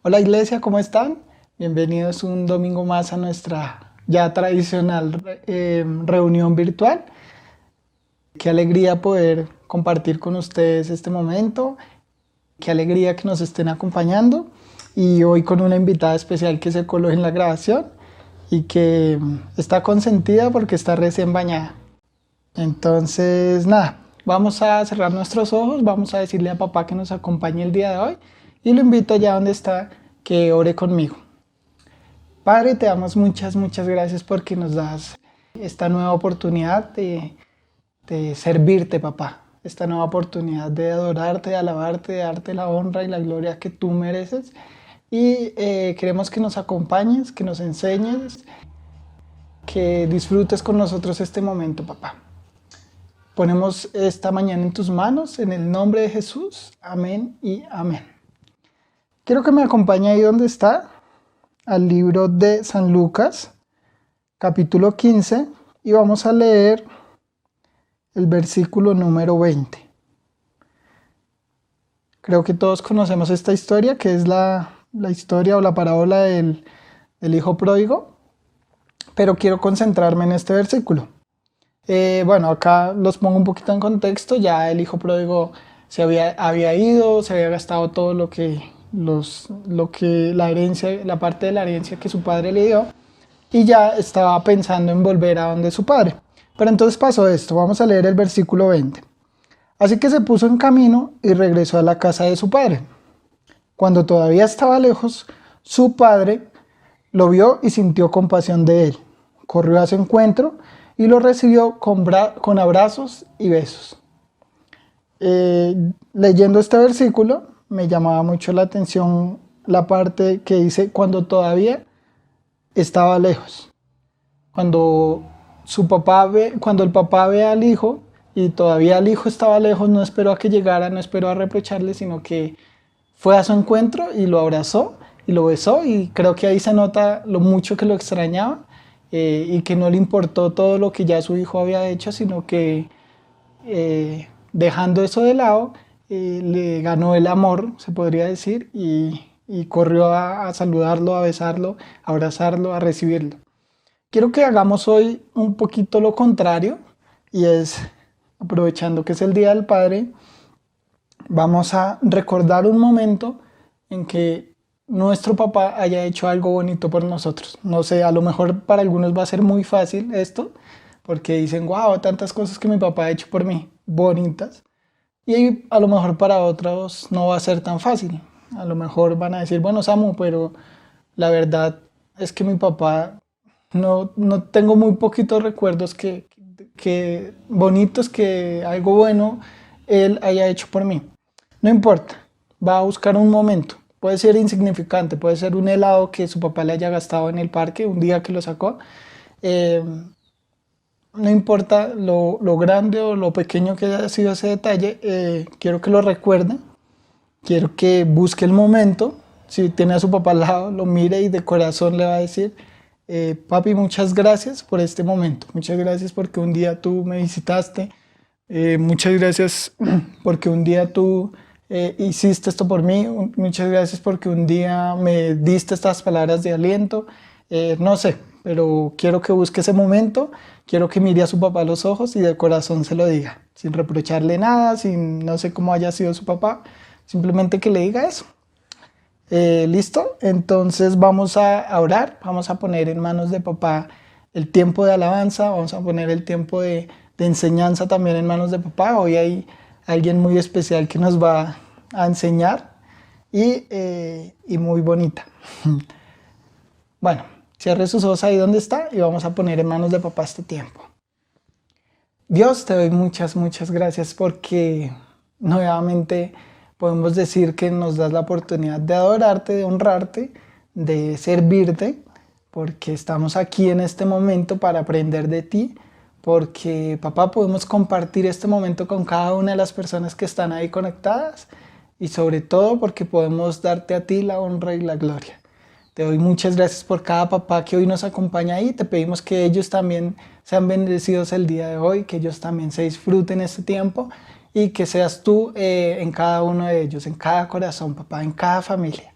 Hola iglesia, ¿cómo están? Bienvenidos un domingo más a nuestra ya tradicional reunión virtual. Qué alegría poder compartir con ustedes este momento, qué alegría que nos estén acompañando y hoy con una invitada especial que se coló en la grabación y que está consentida porque está recién bañada. Entonces, nada, vamos a cerrar nuestros ojos, vamos a decirle a papá que nos acompañe el día de hoy y lo invito allá donde está que ore conmigo. Padre, te damos muchas gracias porque nos das esta nueva oportunidad de servirte, papá. Esta nueva oportunidad de adorarte, de alabarte, de darte la honra y la gloria que tú mereces. Y queremos que nos acompañes, que nos enseñes, que disfrutes con nosotros este momento, papá. Ponemos esta mañana en tus manos, en el nombre de Jesús. Amén y amén. Quiero que me acompañe ahí donde está, al libro de San Lucas, capítulo 15, y vamos a leer el versículo número 20. Creo que todos conocemos esta historia, que es la historia o la parábola del hijo pródigo, pero quiero concentrarme en este versículo. Bueno, acá los pongo un poquito en contexto. Ya el hijo pródigo había ido, se había gastado todo la herencia, la parte de la herencia que su padre le dio, y ya estaba pensando en volver a donde su padre. Pero entonces pasó esto. Vamos a leer el versículo 20. Así que se puso en camino y regresó a la casa de su padre. Cuando todavía estaba lejos, su padre lo vio y sintió compasión de él. Corrió a su encuentro y lo recibió con abrazos y besos. Leyendo este versículo, me llamaba mucho la atención la parte que dice cuando todavía estaba lejos. Cuando cuando el papá ve al hijo y todavía el hijo estaba lejos, no esperó a que llegara, no esperó a reprocharle, sino que fue a su encuentro y lo abrazó y lo besó, y creo que ahí se nota lo mucho que lo extrañaba, y que no le importó todo lo que ya su hijo había hecho, sino que dejando eso de lado, le ganó el amor, se podría decir, y corrió a saludarlo, a besarlo, a abrazarlo, a recibirlo. Quiero que hagamos hoy un poquito lo contrario, y es, aprovechando que es el Día del Padre, vamos a recordar un momento en que nuestro papá haya hecho algo bonito por nosotros. No sé, a lo mejor para algunos va a ser muy fácil esto, porque dicen, wow, tantas cosas que mi papá ha hecho por mí, bonitas. Y a lo mejor para otros no va a ser tan fácil. A lo mejor van a decir, bueno, Samu, pero la verdad es que mi papá, no tengo muy poquitos recuerdos que bonitos, que algo bueno él haya hecho por mí. No importa, va a buscar un momento. Puede ser insignificante, puede ser un helado que su papá le haya gastado en el parque un día que lo sacó. Eh, no importa lo grande o lo pequeño que haya sido ese detalle, quiero que lo recuerde, quiero que busque el momento. Si tiene a su papá al lado, lo mire y de corazón le va a decir, papi, muchas gracias por este momento, muchas gracias porque un día tú me visitaste, muchas gracias porque un día tú hiciste esto por mí, muchas gracias porque un día me diste estas palabras de aliento. No sé, pero quiero que busque ese momento, quiero que mire a su papá a los ojos y de corazón se lo diga, sin reprocharle nada, sin no sé cómo haya sido su papá, simplemente que le diga eso. ¿Listo? Entonces vamos a orar, vamos a poner en manos de papá el tiempo de alabanza, vamos a poner el tiempo de enseñanza también en manos de papá. Hoy hay alguien muy especial que nos va a enseñar y muy bonita. Bueno, cierre sus ojos ahí donde está y vamos a poner en manos de papá este tiempo. Dios, te doy muchas gracias porque nuevamente podemos decir que nos das la oportunidad de adorarte, de honrarte, de servirte, porque estamos aquí en este momento para aprender de ti, porque papá podemos compartir este momento con cada una de las personas que están ahí conectadas, y sobre todo porque podemos darte a ti la honra y la gloria. Te doy muchas gracias por cada papá que hoy nos acompaña ahí. Te pedimos que ellos también sean bendecidos el día de hoy, que ellos también se disfruten este tiempo y que seas tú en cada uno de ellos, en cada corazón, papá, en cada familia.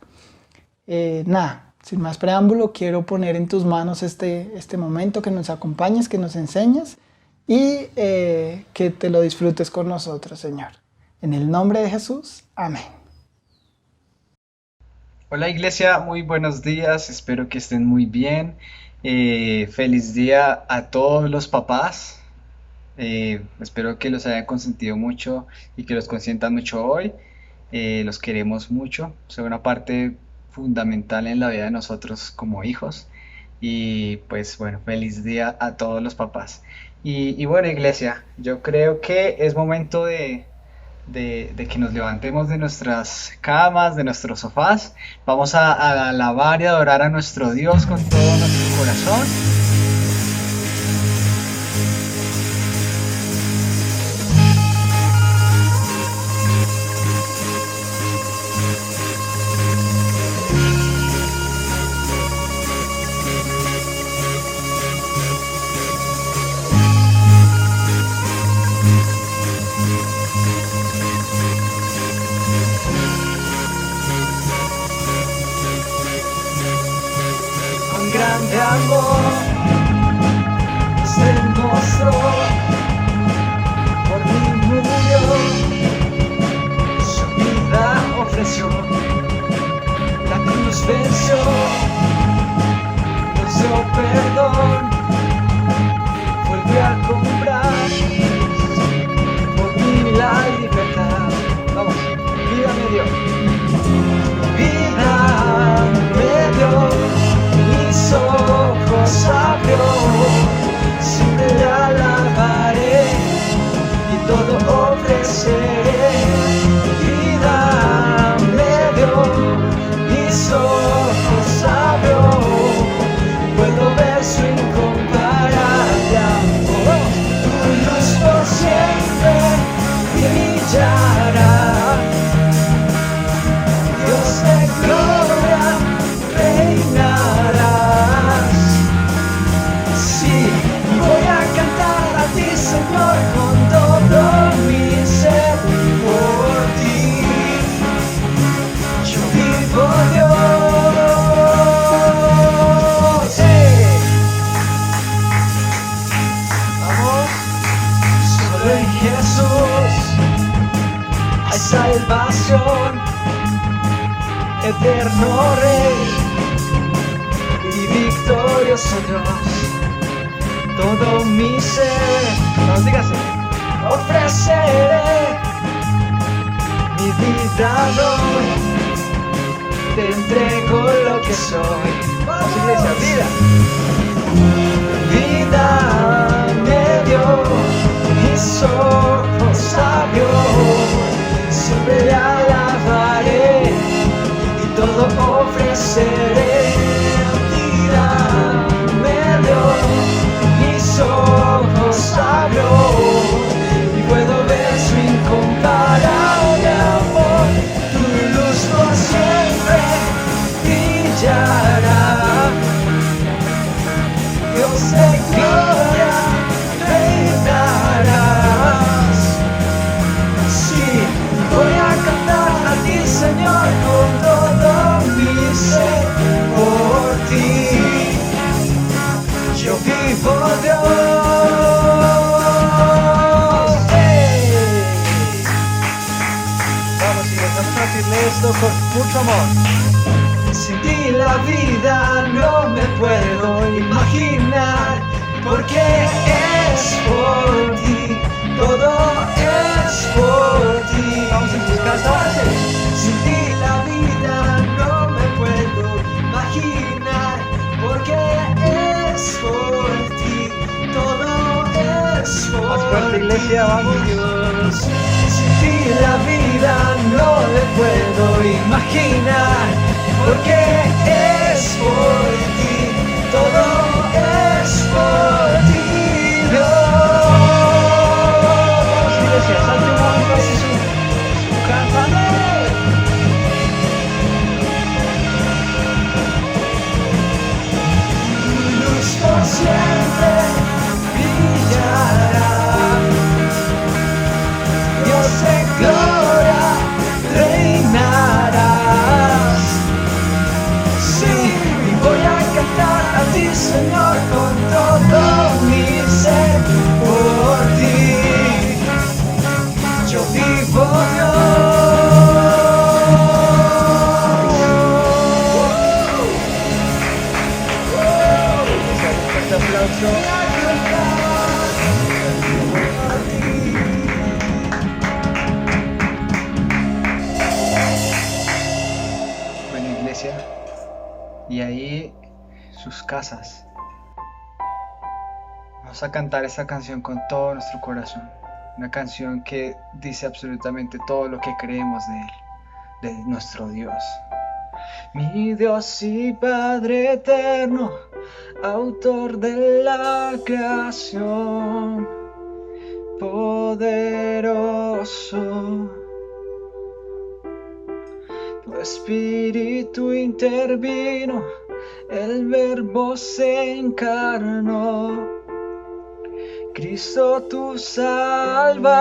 Nada, sin más preámbulo, quiero poner en tus manos este momento, que nos acompañes, que nos enseñes y que te lo disfrutes con nosotros, Señor. En el nombre de Jesús, amén. Hola Iglesia, muy buenos días, espero que estén muy bien. Feliz día a todos los papás. Espero que los hayan consentido mucho y que los consientan mucho hoy. Los queremos mucho, son una parte fundamental en la vida de nosotros como hijos. Y pues bueno, feliz día a todos los papás. Y bueno, Iglesia, yo creo que es momento de que nos levantemos de nuestras camas, de nuestros sofás. Vamos a alabar y adorar a nuestro Dios con todo nuestro corazón. Con grande amor se mostró, por mí murió, su vida ofreció, la cruz venció, nos dio perdón, volvió a comprar por mí la libertad. Vamos, vida me dio, vida me dio. Mis ojos abrió, siempre le alabaré y todo ofreceré. Vida me dio, mis ojos abrió, puedo ver su incomparable amor. Tu luz por siempre brillará, Dios de gloria reinarás. Sí, voy a cantar a ti, Señor, con todo mi ser. Por ti yo vivo, Dios. ¡Hey! Vamos, solo en Jesús hay salvación, eterno Rey y victorioso Dios. Todo mi ser, vamos, dígase, ofreceré mi vida doy, te entrego lo que soy. Vamos, iglesia, vida. Vida me dio, mis ojos abrió, siempre le alabaré y todo ofreceré. Vida me dio, mis ojos abrió y puedo ver su incomparable amor. Tu luz por siempre brillará, Dios de gloria reinarás. Sí, voy a cantar a ti, Señor, con todo mi ser. Por ti yo vivo, Dios. ¡Hey! Vamos, y vamos a decirle esto con mucho amor. Sin ti la vida no me puedo imaginar, porque es por ti, todo es por ti. Vamos a buscar esta base. Sin ti la vida no me puedo imaginar, porque es por ti, todo es por Más fuerte, iglesia, vamos. Dios. Sin ti la vida no me puedo imaginar, porque es por ti, todo es por ti, Dios. Iglesia, salte un momento a Jesús. Cántame. Luz por siempre brillará, Dios de gloria reinarás. y ahí sus casas. Vamos a cantar esta canción con todo nuestro corazón. Una canción que dice absolutamente todo lo que creemos de Él, de nuestro Dios. Mi Dios y Padre eterno, autor de la creación, poderoso. Tu espíritu intervino, el Verbo se encarnó. Cristo, tú salvas.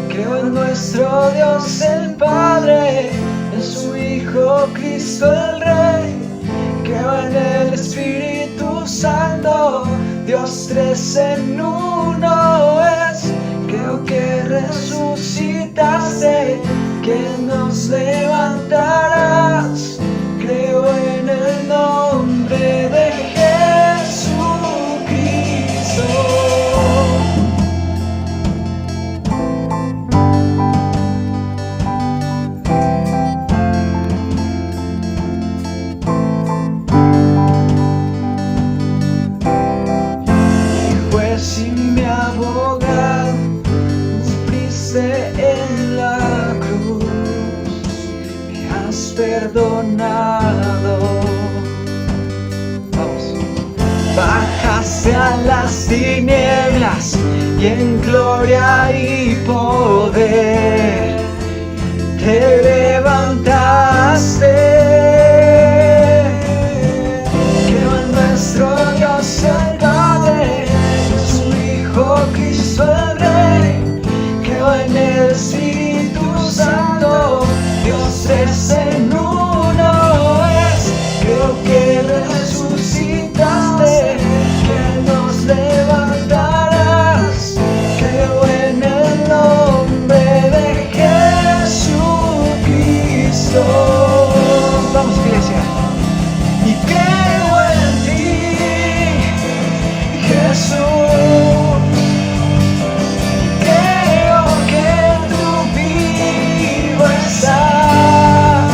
Creo en nuestro Dios el Padre, en su Hijo Cristo el Rey. Creo en el Espíritu Santo, Dios tres en uno es. Creo que resucitaste, que nos levantarás. Creo en el nombre de Jesucristo. Mi juez y mi abogado, sufriste en la cruz, me has perdonado. Vamos. Bajaste a las tinieblas y en gloria y poder te levantaste. Creo en nuestro Dios el Padre, en su Hijo Cristo el Rey. Creo en el Espíritu Santo, Dios tres en uno es. Creo que resucitaste, que nos levantarás. Creo en el nombre de Jesucristo. Vamos, iglesia. Y creo en ti, Jesús. Creo que tú vivo estás.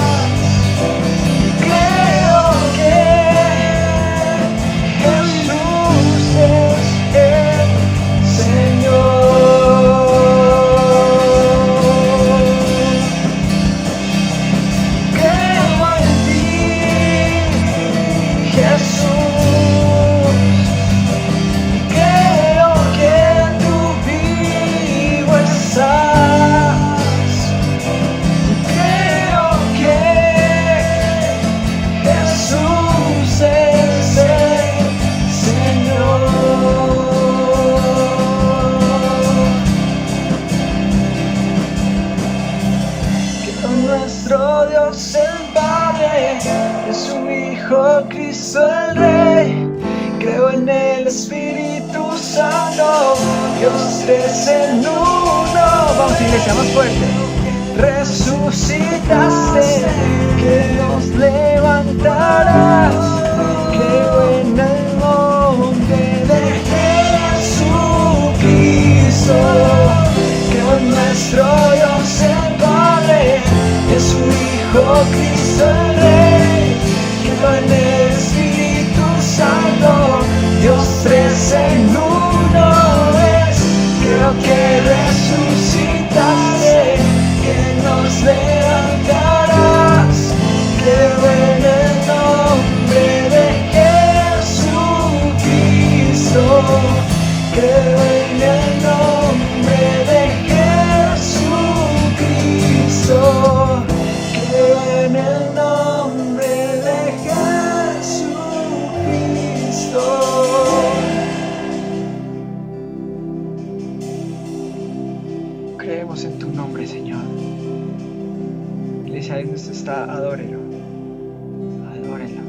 Y creo que Jesús es el Señor. Creo en ti, Jesús. Creo que tú vivo estás. Creo que Jesús es el Señor. Creo en nuestro Dios el Padre, en su Hijo Cristo el Rey. Creo en el Espíritu Santo, Dios tres en uno. Vamos, iglesia, más fuerte. Resucitaste, que nos levantarás. Creo en el nombre de Jesucristo. Creo en nuestro Dios el Padre, en su Hijo Cristo el Rey. Creo en el Espíritu Santo, Dios tres en uno es. Creo que resucitaste, que nos levantarás. Creo en el nombre de Jesucristo. Creo en el nombre de Jesucristo. Creo en el nombre de Jesucristo. Creemos en tu nombre, Señor. Iglesia, ahí donde está, adórelo. Adórelo.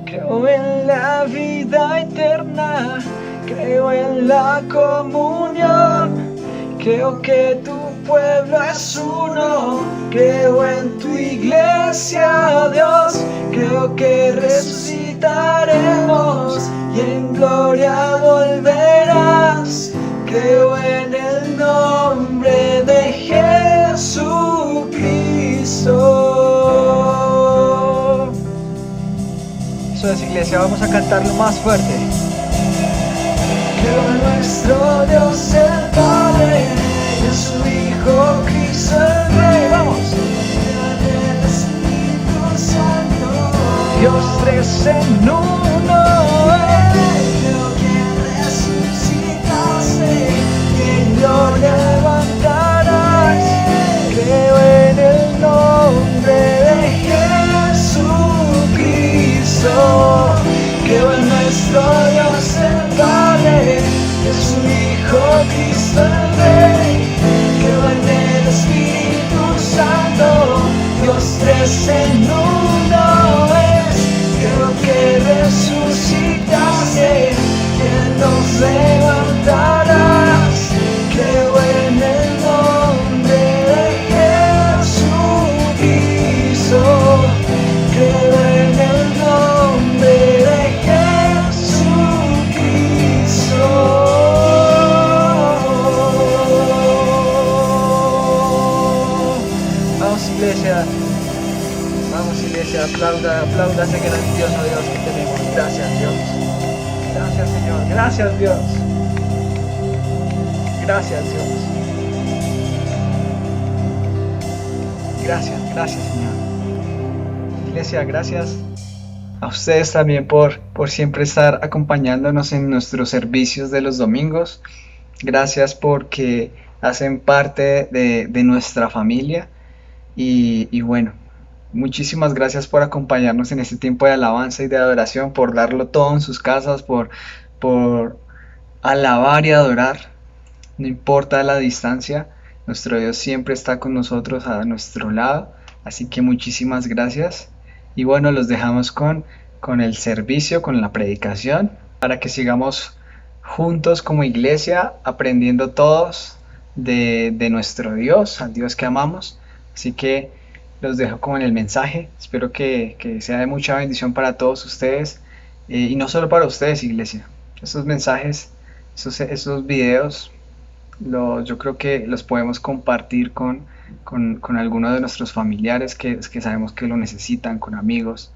Creo en la vida eterna, creo en la comunión, creo que tu pueblo es uno, creo en tu iglesia, Dios, creo que resucitaremos y en gloria volverás. Creo en el nombre de Jesucristo. iglesia, vamos a cantarlo más fuerte. Que nuestro Dios el Padre y su Hijo Cristo el Rey, vamos. El Espíritu Santo, Dios tres en uno, creo que resucitaste, que lo levantarás, creo en el nombre de Jesucristo, creo en nuestro Dios el Padre, en su Hijo Cristo el Rey, creo en el Espíritu Santo, Dios tres en uno es, creo que resucitaste, que nos levantarás, creo en el nombre de Jesucristo, creo en el nombre de Jesucristo. Vamos iglesia, aplauda ese grandioso Dios que tenemos. Gracias Dios, gracias Señor, gracias Dios, gracias Dios, gracias Señor. Iglesia, gracias a ustedes también por siempre estar acompañándonos en nuestros servicios de los domingos. Gracias porque hacen parte de nuestra familia y bueno, muchísimas gracias por acompañarnos en este tiempo de alabanza y de adoración, por darlo todo en sus casas, por alabar y adorar, no importa la distancia, nuestro Dios siempre está con nosotros a nuestro lado, así que muchísimas gracias. Y bueno, los dejamos con el servicio, con la predicación, para que sigamos juntos como iglesia, aprendiendo todos de nuestro Dios, al Dios que amamos. Así que los dejo con el mensaje. Espero que sea de mucha bendición para todos ustedes, y no solo para ustedes, iglesia. Esos mensajes, esos videos, yo creo que los podemos compartir con algunos de nuestros familiares que sabemos que lo necesitan, con amigos,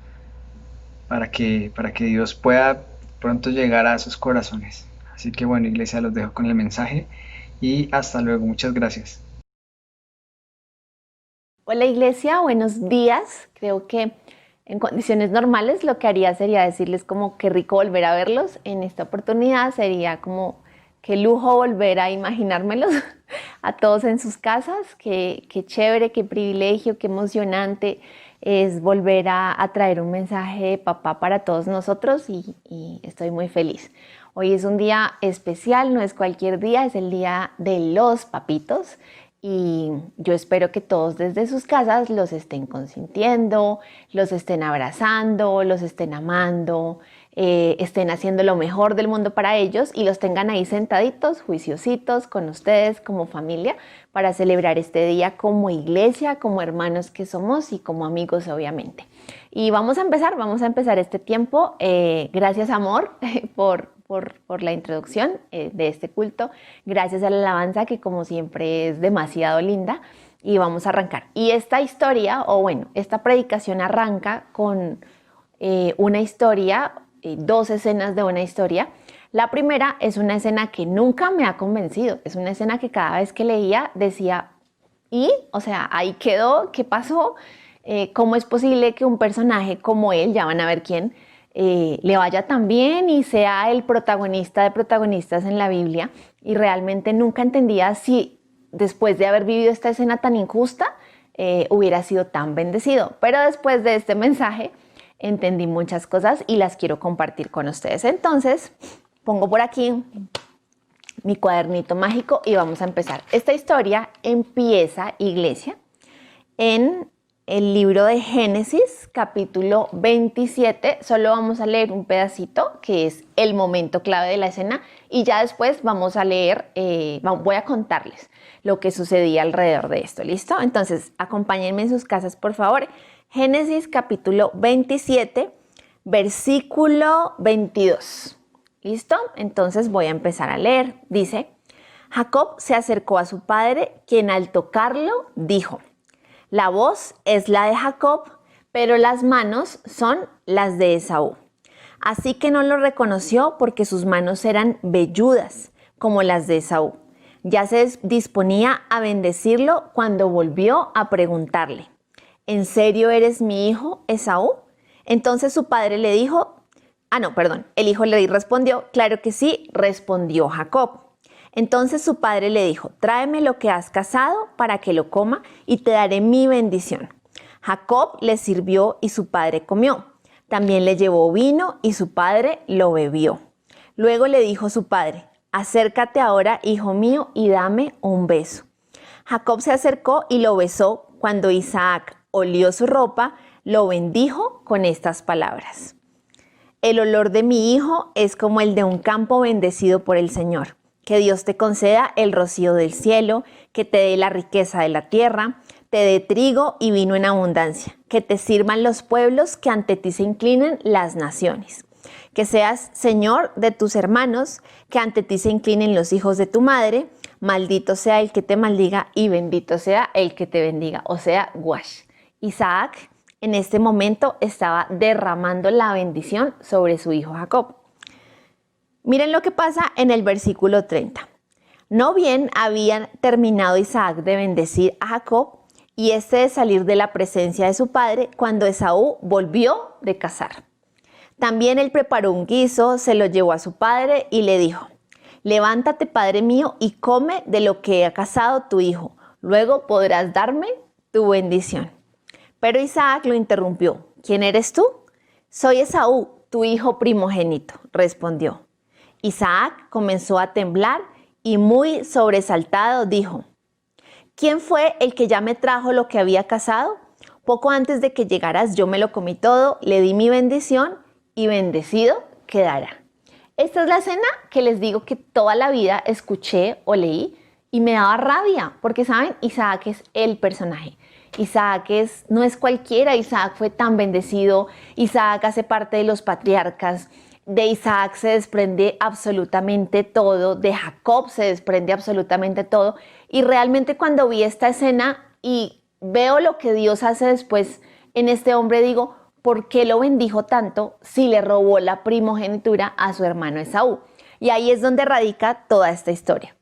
para que Dios pueda pronto llegar a sus corazones. Así que bueno, iglesia, los dejo con el mensaje y hasta luego. Muchas gracias. Hola iglesia, buenos días. Creo que en condiciones normales lo que haría sería decirles como qué rico volver a verlos. En esta oportunidad sería como qué lujo volver a imaginármelos a todos en sus casas. Qué chévere, qué privilegio, qué emocionante es volver a traer un mensaje de papá para todos nosotros y estoy muy feliz. Hoy es un día especial, no es cualquier día, es el día de los papitos. Y yo espero que todos desde sus casas los estén consintiendo, los estén abrazando, los estén amando, estén haciendo lo mejor del mundo para ellos y los tengan ahí sentaditos, juiciositos con ustedes como familia para celebrar este día como iglesia, como hermanos que somos y como amigos obviamente. Y vamos a empezar este tiempo. Gracias amor por la introducción de este culto. Gracias a la alabanza que como siempre es demasiado linda. Y vamos a arrancar. Y esta historia, esta predicación arranca con una historia, dos escenas de una historia. La primera es una escena que nunca me ha convencido. Es una escena que cada vez que leía decía, ahí quedó, ¿qué pasó? ¿Cómo es posible que un personaje como él, ya van a ver quién, le vaya tan bien y sea el protagonista de protagonistas en la Biblia? Y realmente nunca entendía si después de haber vivido esta escena tan injusta hubiera sido tan bendecido. Pero después de este mensaje entendí muchas cosas y las quiero compartir con ustedes. Entonces pongo por aquí mi cuadernito mágico y vamos a empezar. Esta historia empieza, iglesia, en el libro de Génesis, capítulo 27. Solo vamos a leer un pedacito, que es el momento clave de la escena, y ya después vamos a leer, voy a contarles lo que sucedía alrededor de esto, ¿listo? Entonces, acompáñenme en sus casas, por favor. Génesis, capítulo 27, versículo 22. ¿Listo? Entonces voy a empezar a leer. Dice, Jacob se acercó a su padre, quien al tocarlo dijo, la voz es la de Jacob, pero las manos son las de Esaú. Así que no lo reconoció porque sus manos eran velludas, como las de Esaú. Ya se disponía a bendecirlo cuando volvió a preguntarle: ¿En serio eres mi hijo, Esaú? Entonces su padre le dijo, el hijo le respondió, claro que sí, respondió Jacob. Entonces su padre le dijo, tráeme lo que has cazado para que lo coma y te daré mi bendición. Jacob le sirvió y su padre comió. También le llevó vino y su padre lo bebió. Luego le dijo su padre, acércate ahora, hijo mío, y dame un beso. Jacob se acercó y lo besó. Cuando Isaac olió su ropa, lo bendijo con estas palabras. El olor de mi hijo es como el de un campo bendecido por el Señor. Que Dios te conceda el rocío del cielo, que te dé la riqueza de la tierra, te dé trigo y vino en abundancia, que te sirvan los pueblos, que ante ti se inclinen las naciones. Que seas Señor de tus hermanos, que ante ti se inclinen los hijos de tu madre, maldito sea el que te maldiga y bendito sea el que te bendiga. O sea, guash. Isaac en este momento estaba derramando la bendición sobre su hijo Jacob. Miren lo que pasa en el versículo 30. No bien había terminado Isaac de bendecir a Jacob y este de salir de la presencia de su padre cuando Esaú volvió de cazar. También él preparó un guiso, se lo llevó a su padre y le dijo, levántate, padre mío, y come de lo que ha cazado tu hijo. Luego podrás darme tu bendición. Pero Isaac lo interrumpió. ¿Quién eres tú? Soy Esaú, tu hijo primogénito, respondió. Isaac comenzó a temblar y muy sobresaltado dijo, ¿quién fue el que ya me trajo lo que había cazado? Poco antes de que llegaras yo me lo comí todo, le di mi bendición y bendecido quedará. Esta es la escena que les digo que toda la vida escuché o leí y me daba rabia, porque saben, Isaac es el personaje. Isaac no es cualquiera, Isaac fue tan bendecido, Isaac hace parte de los patriarcas, de Isaac se desprende absolutamente todo, de Jacob se desprende absolutamente todo. Y realmente cuando vi esta escena y veo lo que Dios hace después en este hombre, digo, ¿por qué lo bendijo tanto si le robó la primogenitura a su hermano Esaú? Y ahí es donde radica toda esta historia.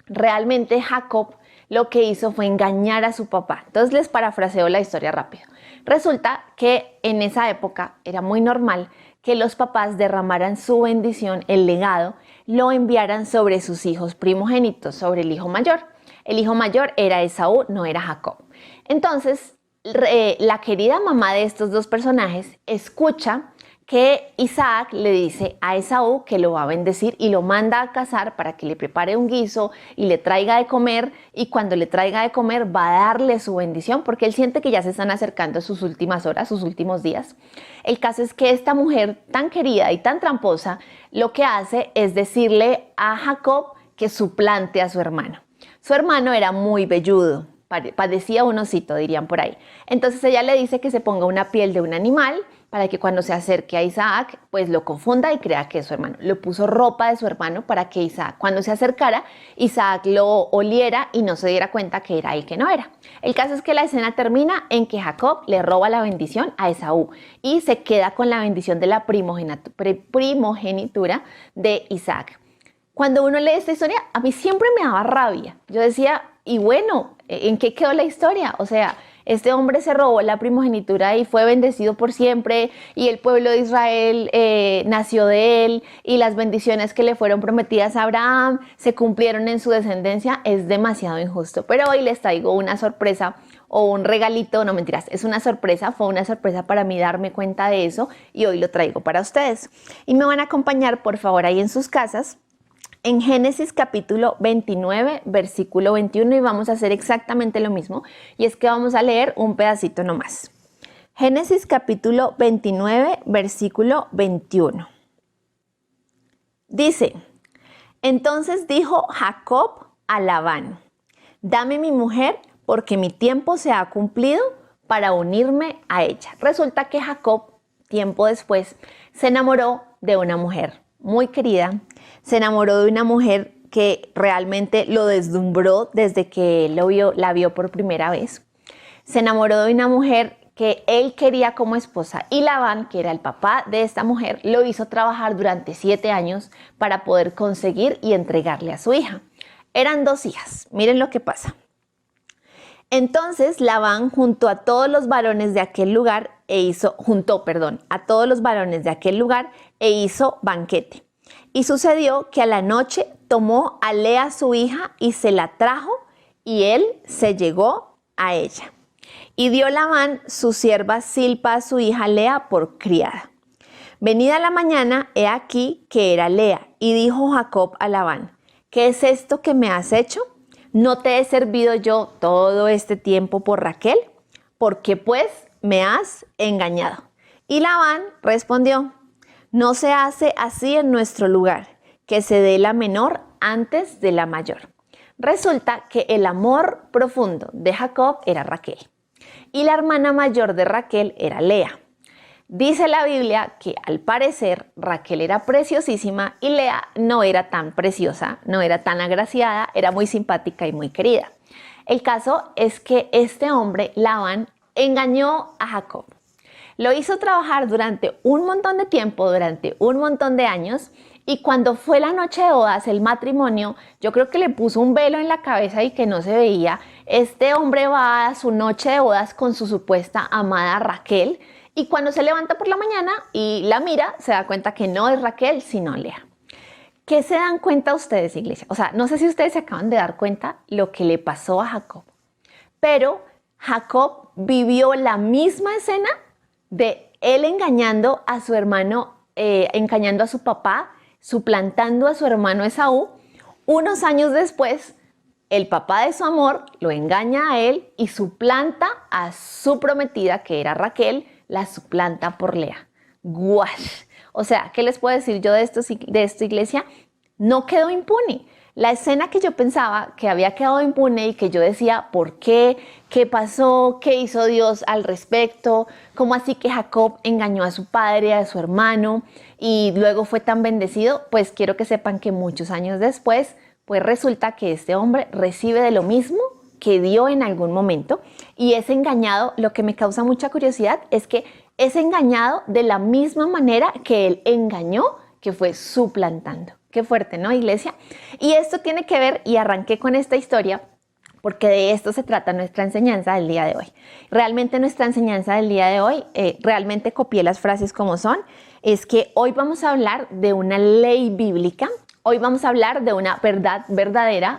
Realmente Jacob lo que hizo fue engañar a su papá. Entonces les parafraseo la historia rápido. Resulta que en esa época era muy normal que los papás derramaran su bendición, el legado, lo enviaran sobre sus hijos primogénitos, sobre el hijo mayor. El hijo mayor era Esaú, no era Jacob. Entonces, la querida mamá de estos dos personajes escucha que Isaac le dice a Esaú que lo va a bendecir y lo manda a cazar para que le prepare un guiso y le traiga de comer, y cuando le traiga de comer va a darle su bendición porque él siente que ya se están acercando sus últimas horas, sus últimos días. El caso es que esta mujer tan querida y tan tramposa lo que hace es decirle a Jacob que suplante a su hermano. Su hermano era muy velludo, padecía un osito, dirían por ahí. Entonces ella le dice que se ponga una piel de un animal para que cuando se acerque a Isaac, pues lo confunda y crea que es su hermano. Le puso ropa de su hermano para que Isaac, cuando se acercara, Isaac lo oliera y no se diera cuenta que era él que no era. El caso es que la escena termina en que Jacob le roba la bendición a Esaú y se queda con la bendición de la primogenitura de Isaac. Cuando uno lee esta historia, a mí siempre me daba rabia. Yo decía, y bueno, ¿en qué quedó la historia? O sea, este hombre se robó la primogenitura y fue bendecido por siempre, y el pueblo de Israel nació de él, y las bendiciones que le fueron prometidas a Abraham se cumplieron en su descendencia. Es demasiado injusto. Pero hoy les traigo una sorpresa o un regalito, no mentiras, es una sorpresa, fue una sorpresa para mí darme cuenta de eso y hoy lo traigo para ustedes. Y me van a acompañar, por favor, ahí en sus casas, en Génesis capítulo 29, versículo 21, y vamos a hacer exactamente lo mismo, y es que vamos a leer un pedacito nomás. Génesis capítulo 29, versículo 21. Dice, entonces dijo Jacob a Labán, dame mi mujer porque mi tiempo se ha cumplido para unirme a ella. Resulta que Jacob, tiempo después, se enamoró de una mujer muy querida, se enamoró de una mujer que realmente lo deslumbró desde que la vio por primera vez. Se enamoró de una mujer que él quería como esposa, y Labán, que era el papá de esta mujer, lo hizo trabajar durante 7 años para poder conseguir y entregarle a su hija. Eran 2 hijas. Miren lo que pasa. Entonces Labán juntó a todos los varones de aquel lugar a todos los varones de aquel lugar e hizo banquete. Y sucedió que a la noche tomó a Lea su hija y se la trajo, y él se llegó a ella. Y dio Labán su sierva Zilpa a su hija Lea por criada. Venida la mañana, he aquí que era Lea, y dijo Jacob a Labán: ¿qué es esto que me has hecho? ¿No te he servido yo todo este tiempo por Raquel? ¿Por qué pues me has engañado? Y Labán respondió: no se hace así en nuestro lugar, que se dé la menor antes de la mayor. Resulta que el amor profundo de Jacob era Raquel, y la hermana mayor de Raquel era Lea. Dice la Biblia que al parecer Raquel era preciosísima y Lea no era tan preciosa, no era tan agraciada, era muy simpática y muy querida. El caso es que este hombre, Labán, engañó a Jacob. Lo hizo trabajar durante un montón de tiempo, durante un montón de años, y cuando fue la noche de bodas, el matrimonio, yo creo que le puso un velo en la cabeza y que no se veía. Este hombre va a su noche de bodas con su supuesta amada Raquel, y cuando se levanta por la mañana y la mira, se da cuenta que no es Raquel, sino Lea. ¿Qué se dan cuenta ustedes, iglesia? O sea, no sé si ustedes se acaban de dar cuenta lo que le pasó a Jacob, pero Jacob vivió la misma escena de él engañando a su hermano, engañando a su papá, suplantando a su hermano Esaú. Unos años después, el papá de su amor lo engaña a él y suplanta a su prometida, que era Raquel, la suplanta por Lea. ¡Guash! O sea, ¿qué les puedo decir yo de esto, iglesia? No quedó impune. La escena que yo pensaba que había quedado impune y que yo decía, ¿por qué? ¿Qué pasó? ¿Qué hizo Dios al respecto? ¿Cómo así que Jacob engañó a su padre, a su hermano, y luego fue tan bendecido? Pues quiero que sepan que muchos años después, pues resulta que este hombre recibe de lo mismo que dio en algún momento, y es engañado. Lo que me causa mucha curiosidad es que es engañado de la misma manera que él engañó, que fue suplantando. Qué fuerte, ¿no, iglesia? Y esto tiene que ver, y arranqué con esta historia, porque de esto se trata nuestra enseñanza del día de hoy. Realmente nuestra enseñanza del día de hoy, realmente copié las frases como son, es que hoy vamos a hablar de una ley bíblica, hoy vamos a hablar de una verdad verdadera,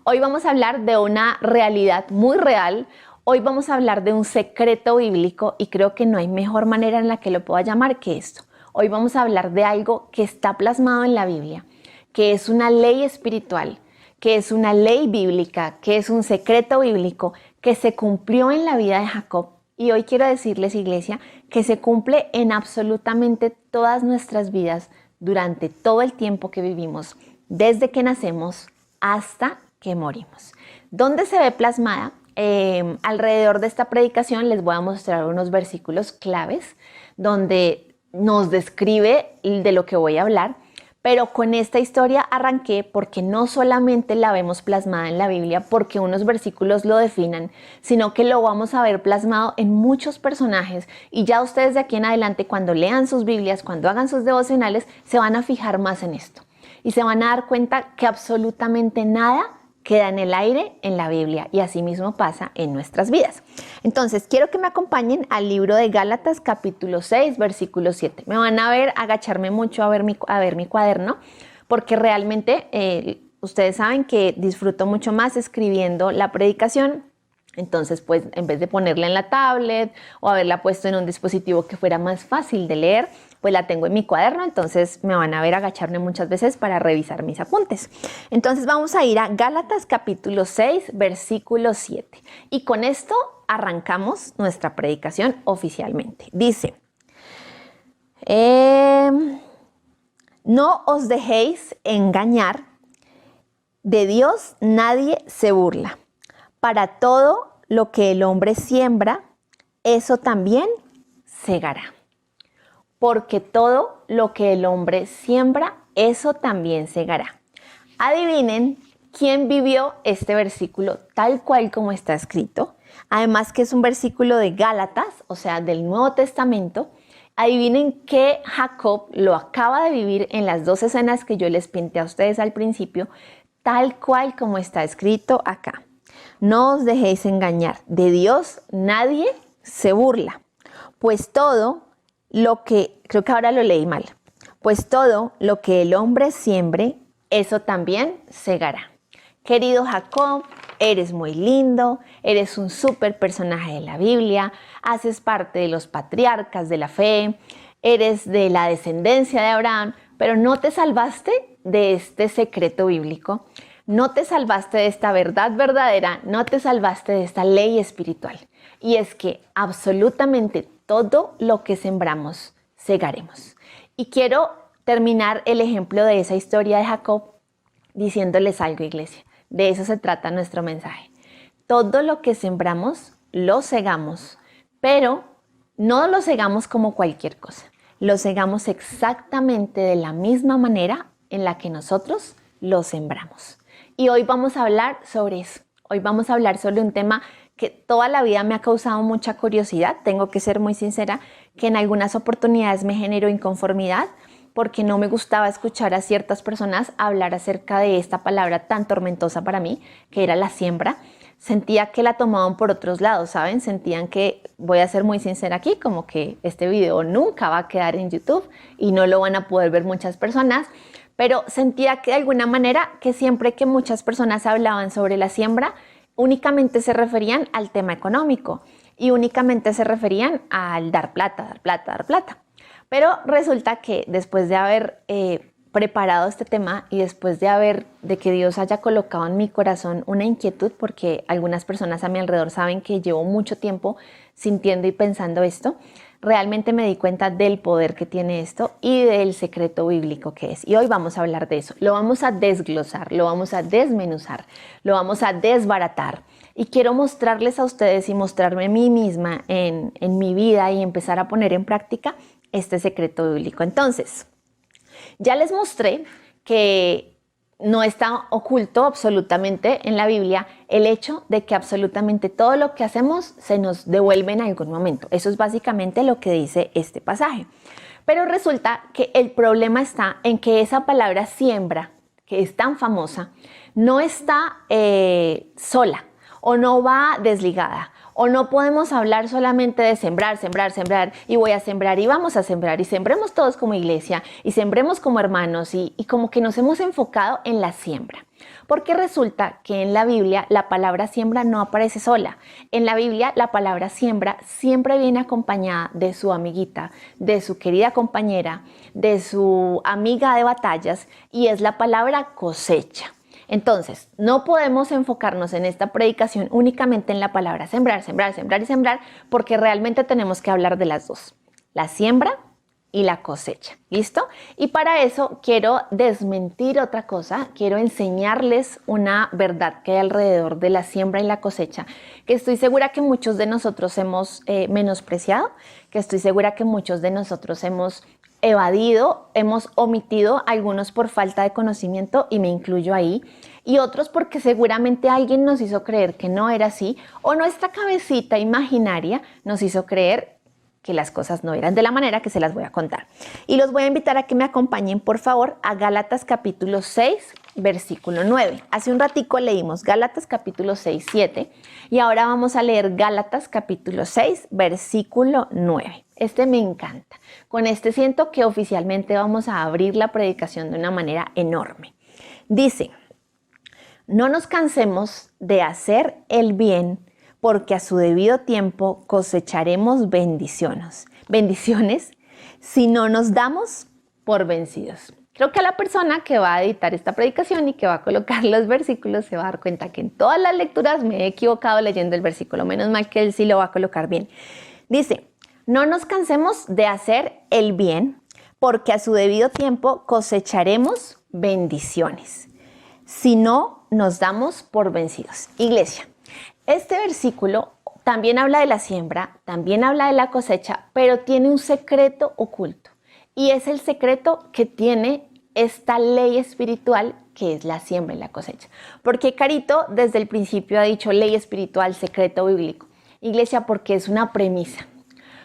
hoy vamos a hablar de una realidad muy real, hoy vamos a hablar de un secreto bíblico, y creo que no hay mejor manera en la que lo pueda llamar que esto. Hoy vamos a hablar de algo que está plasmado en la Biblia, que es una ley espiritual, que es una ley bíblica, que es un secreto bíblico que se cumplió en la vida de Jacob. Y hoy quiero decirles, iglesia, que se cumple en absolutamente todas nuestras vidas durante todo el tiempo que vivimos, desde que nacemos hasta que morimos. ¿Dónde se ve plasmada? Alrededor de esta predicación les voy a mostrar unos versículos claves donde nos describe de lo que voy a hablar, pero con esta historia arranqué porque no solamente la vemos plasmada en la Biblia porque unos versículos lo definan, sino que lo vamos a ver plasmado en muchos personajes, y ya ustedes de aquí en adelante, cuando lean sus Biblias, cuando hagan sus devocionales, se van a fijar más en esto y se van a dar cuenta que absolutamente nada queda en el aire en la Biblia, y así mismo pasa en nuestras vidas. Entonces, quiero que me acompañen al libro de Gálatas, capítulo 6, versículo 7. Me van a ver agacharme mucho a ver mi cuaderno, porque realmente ustedes saben que disfruto mucho más escribiendo la predicación. Entonces, pues, en vez de ponerla en la tablet o haberla puesto en un dispositivo que fuera más fácil de leer, pues la tengo en mi cuaderno. Entonces me van a ver agacharme muchas veces para revisar mis apuntes. Entonces vamos a ir a Gálatas capítulo 6, versículo 7. Y con esto arrancamos nuestra predicación oficialmente. Dice: no os dejéis engañar, de Dios nadie se burla. Para todo lo que el hombre siembra, eso también segará. Porque todo lo que el hombre siembra, eso también segará. Adivinen quién vivió este versículo tal cual como está escrito. además que es un versículo de Gálatas, o sea, del Nuevo Testamento. Adivinen que Jacob lo acaba de vivir en las dos escenas que yo les pinté a ustedes al principio, tal cual como está escrito acá. No os dejéis engañar, de Dios nadie se burla, pues todo lo que, creo que ahora lo leí mal, pues todo lo que el hombre siembre, eso también segará. Querido Jacob, eres muy lindo, eres un súper personaje de la Biblia, haces parte de los patriarcas de la fe, eres de la descendencia de Abraham, pero no te salvaste de este secreto bíblico, no te salvaste de esta verdad verdadera, no te salvaste de esta ley espiritual. Y es que absolutamente todo lo que sembramos, segaremos. Y quiero terminar el ejemplo de esa historia de Jacob diciéndoles algo, iglesia. De eso se trata nuestro mensaje. Todo lo que sembramos, lo segamos, pero no lo segamos como cualquier cosa. Lo segamos exactamente de la misma manera en la que nosotros lo sembramos. Y hoy vamos a hablar sobre eso. Hoy vamos a hablar sobre un tema que toda la vida me ha causado mucha curiosidad. Tengo que ser muy sincera que en algunas oportunidades me generó inconformidad porque no me gustaba escuchar a ciertas personas hablar acerca de esta palabra tan tormentosa para mí, que era la siembra. Sentía que la tomaban por otros lados, ¿saben? Sentían que, voy a ser muy sincera aquí, como que este video nunca va a quedar en YouTube y no lo van a poder ver muchas personas, pero sentía que de alguna manera que siempre que muchas personas hablaban sobre la siembra, únicamente se referían al tema económico y únicamente se referían al dar plata, dar plata, dar plata. Pero resulta que después de haber preparado este tema y después de que Dios haya colocado en mi corazón una inquietud, porque algunas personas a mi alrededor saben que llevo mucho tiempo sintiendo y pensando esto, realmente me di cuenta del poder que tiene esto y del secreto bíblico que es. Y hoy vamos a hablar de eso. Lo vamos a desglosar, lo vamos a desmenuzar, lo vamos a desbaratar. Y quiero mostrarles a ustedes y mostrarme a mí misma en mi vida y empezar a poner en práctica este secreto bíblico. Entonces, ya les mostré que no está oculto absolutamente en la Biblia el hecho de que absolutamente todo lo que hacemos se nos devuelve en algún momento. Eso es básicamente lo que dice este pasaje. Pero resulta que el problema está en que esa palabra siembra, que es tan famosa, no está sola o no va desligada. O no podemos hablar solamente de sembrar, sembrar, sembrar, y voy a sembrar y vamos a sembrar, y sembremos todos como iglesia, y sembremos como hermanos, y como que nos hemos enfocado en la siembra. Porque resulta que en la Biblia la palabra siembra no aparece sola. En la Biblia la palabra siembra siempre viene acompañada de su amiguita, de su querida compañera, de su amiga de batallas, y es la palabra cosecha. Entonces, no podemos enfocarnos en esta predicación únicamente en la palabra sembrar, sembrar, sembrar y sembrar, porque realmente tenemos que hablar de las dos, la siembra y la cosecha, ¿listo? Y para eso quiero desmentir otra cosa, quiero enseñarles una verdad que hay alrededor de la siembra y la cosecha, que estoy segura que muchos de nosotros hemos menospreciado, que estoy segura que muchos de nosotros hemos evadido, hemos omitido, algunos por falta de conocimiento y me incluyo ahí, y otros porque seguramente alguien nos hizo creer que no era así o nuestra cabecita imaginaria nos hizo creer que las cosas no eran de la manera que se las voy a contar. Y los voy a invitar a que me acompañen por favor a Gálatas capítulo 6, versículo 9. Hace un ratico leímos Gálatas capítulo 6, 7 y ahora vamos a leer Gálatas capítulo 6, versículo 9. Este me encanta. Con este siento que oficialmente vamos a abrir la predicación de una manera enorme. Dice, no nos cansemos de hacer el bien, porque a su debido tiempo cosecharemos bendiciones. Bendiciones si no nos damos por vencidos. Creo que a la persona que va a editar esta predicación y que va a colocar los versículos se va a dar cuenta que en todas las lecturas me he equivocado leyendo el versículo. Menos mal que él sí lo va a colocar bien. Dice, no nos cansemos de hacer el bien, porque a su debido tiempo cosecharemos bendiciones, si no nos damos por vencidos. Iglesia, este versículo también habla de la siembra, también habla de la cosecha, pero tiene un secreto oculto. Y es el secreto que tiene esta ley espiritual que es la siembra y la cosecha. Porque Carito desde el principio ha dicho ley espiritual, secreto bíblico. Iglesia, porque es una premisa,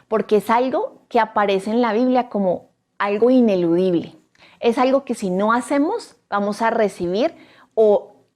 porque es algo que aparece en la Biblia como algo ineludible. Es algo que si no hacemos, vamos a recibir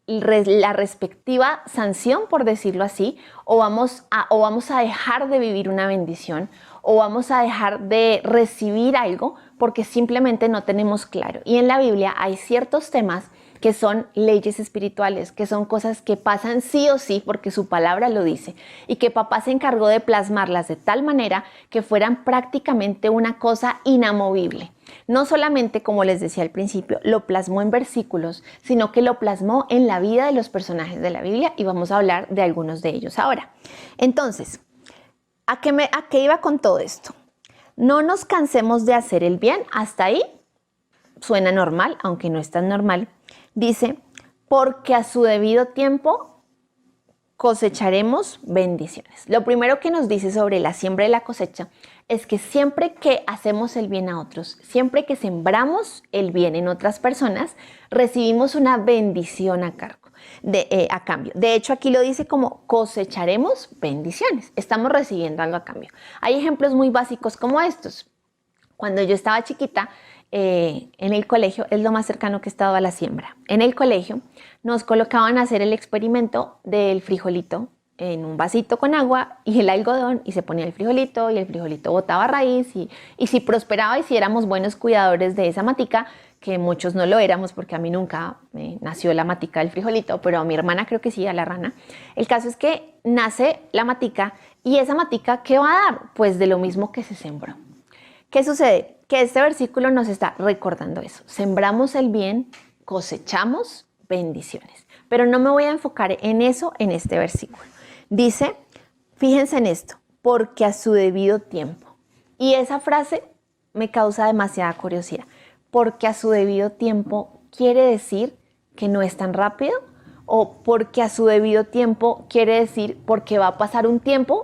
la respectiva sanción, por decirlo así, o vamos a dejar de vivir una bendición, o vamos a dejar de recibir algo porque simplemente no tenemos claro. Y en la Biblia hay ciertos temas que son leyes espirituales, que son cosas que pasan sí o sí porque su palabra lo dice, y que papá se encargó de plasmarlas de tal manera que fueran prácticamente una cosa inamovible. No solamente, como les decía al principio, lo plasmó en versículos, sino que lo plasmó en la vida de los personajes de la Biblia, y vamos a hablar de algunos de ellos ahora. Entonces, ¿a qué iba con todo esto? No nos cansemos de hacer el bien. Hasta ahí suena normal, aunque no es tan normal. Dice, porque a su debido tiempo cosecharemos bendiciones. Lo primero que nos dice sobre la siembra y la cosecha es que siempre que hacemos el bien a otros, siempre que sembramos el bien en otras personas, recibimos una bendición a cambio. De hecho, aquí lo dice como cosecharemos bendiciones. Estamos recibiendo algo a cambio. Hay ejemplos muy básicos como estos. Cuando yo estaba chiquita, en el colegio, es lo más cercano que he estado a la siembra. En el colegio nos colocaban a hacer el experimento del frijolito en un vasito con agua y el algodón, y se ponía el frijolito y el frijolito botaba raíz, y si prosperaba y si éramos buenos cuidadores de esa matica, que muchos no lo éramos porque a mí nunca me nació la matica del frijolito, pero a mi hermana creo que sí, a la rana. El caso es que nace la matica, y esa matica, ¿qué va a dar? Pues de lo mismo que se sembró. ¿Qué sucede? Que este versículo nos está recordando eso. Sembramos el bien, cosechamos bendiciones. Pero no me voy a enfocar en eso en este versículo. Dice, fíjense en esto, porque a su debido tiempo. Y esa frase me causa demasiada curiosidad. Porque a su debido tiempo quiere decir que no es tan rápido, o porque a su debido tiempo quiere decir porque va a pasar un tiempo,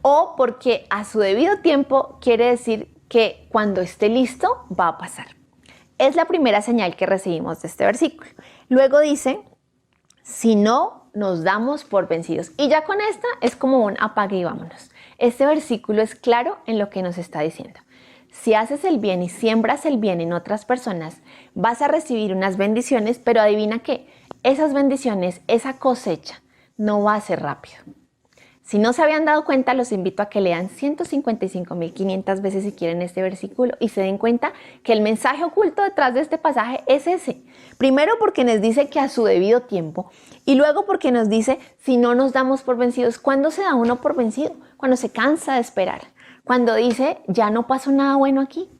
o porque a su debido tiempo quiere decir que cuando esté listo va a pasar. Es la primera señal que recibimos de este versículo. Luego dice, si no nos damos por vencidos. Y ya con esta es como un apague y vámonos. Este versículo es claro en lo que nos está diciendo. Si haces el bien y siembras el bien en otras personas, vas a recibir unas bendiciones, pero adivina qué, esas bendiciones, esa cosecha, no va a ser rápido. Si no se habían dado cuenta, los invito a que lean 155.500 veces si quieren este versículo y se den cuenta que el mensaje oculto detrás de este pasaje es ese. Primero porque nos dice que a su debido tiempo, y luego porque nos dice si no nos damos por vencidos. ¿Cuándo se da uno por vencido? Cuando se cansa de esperar. Cuando dice, ya no pasó nada bueno aquí.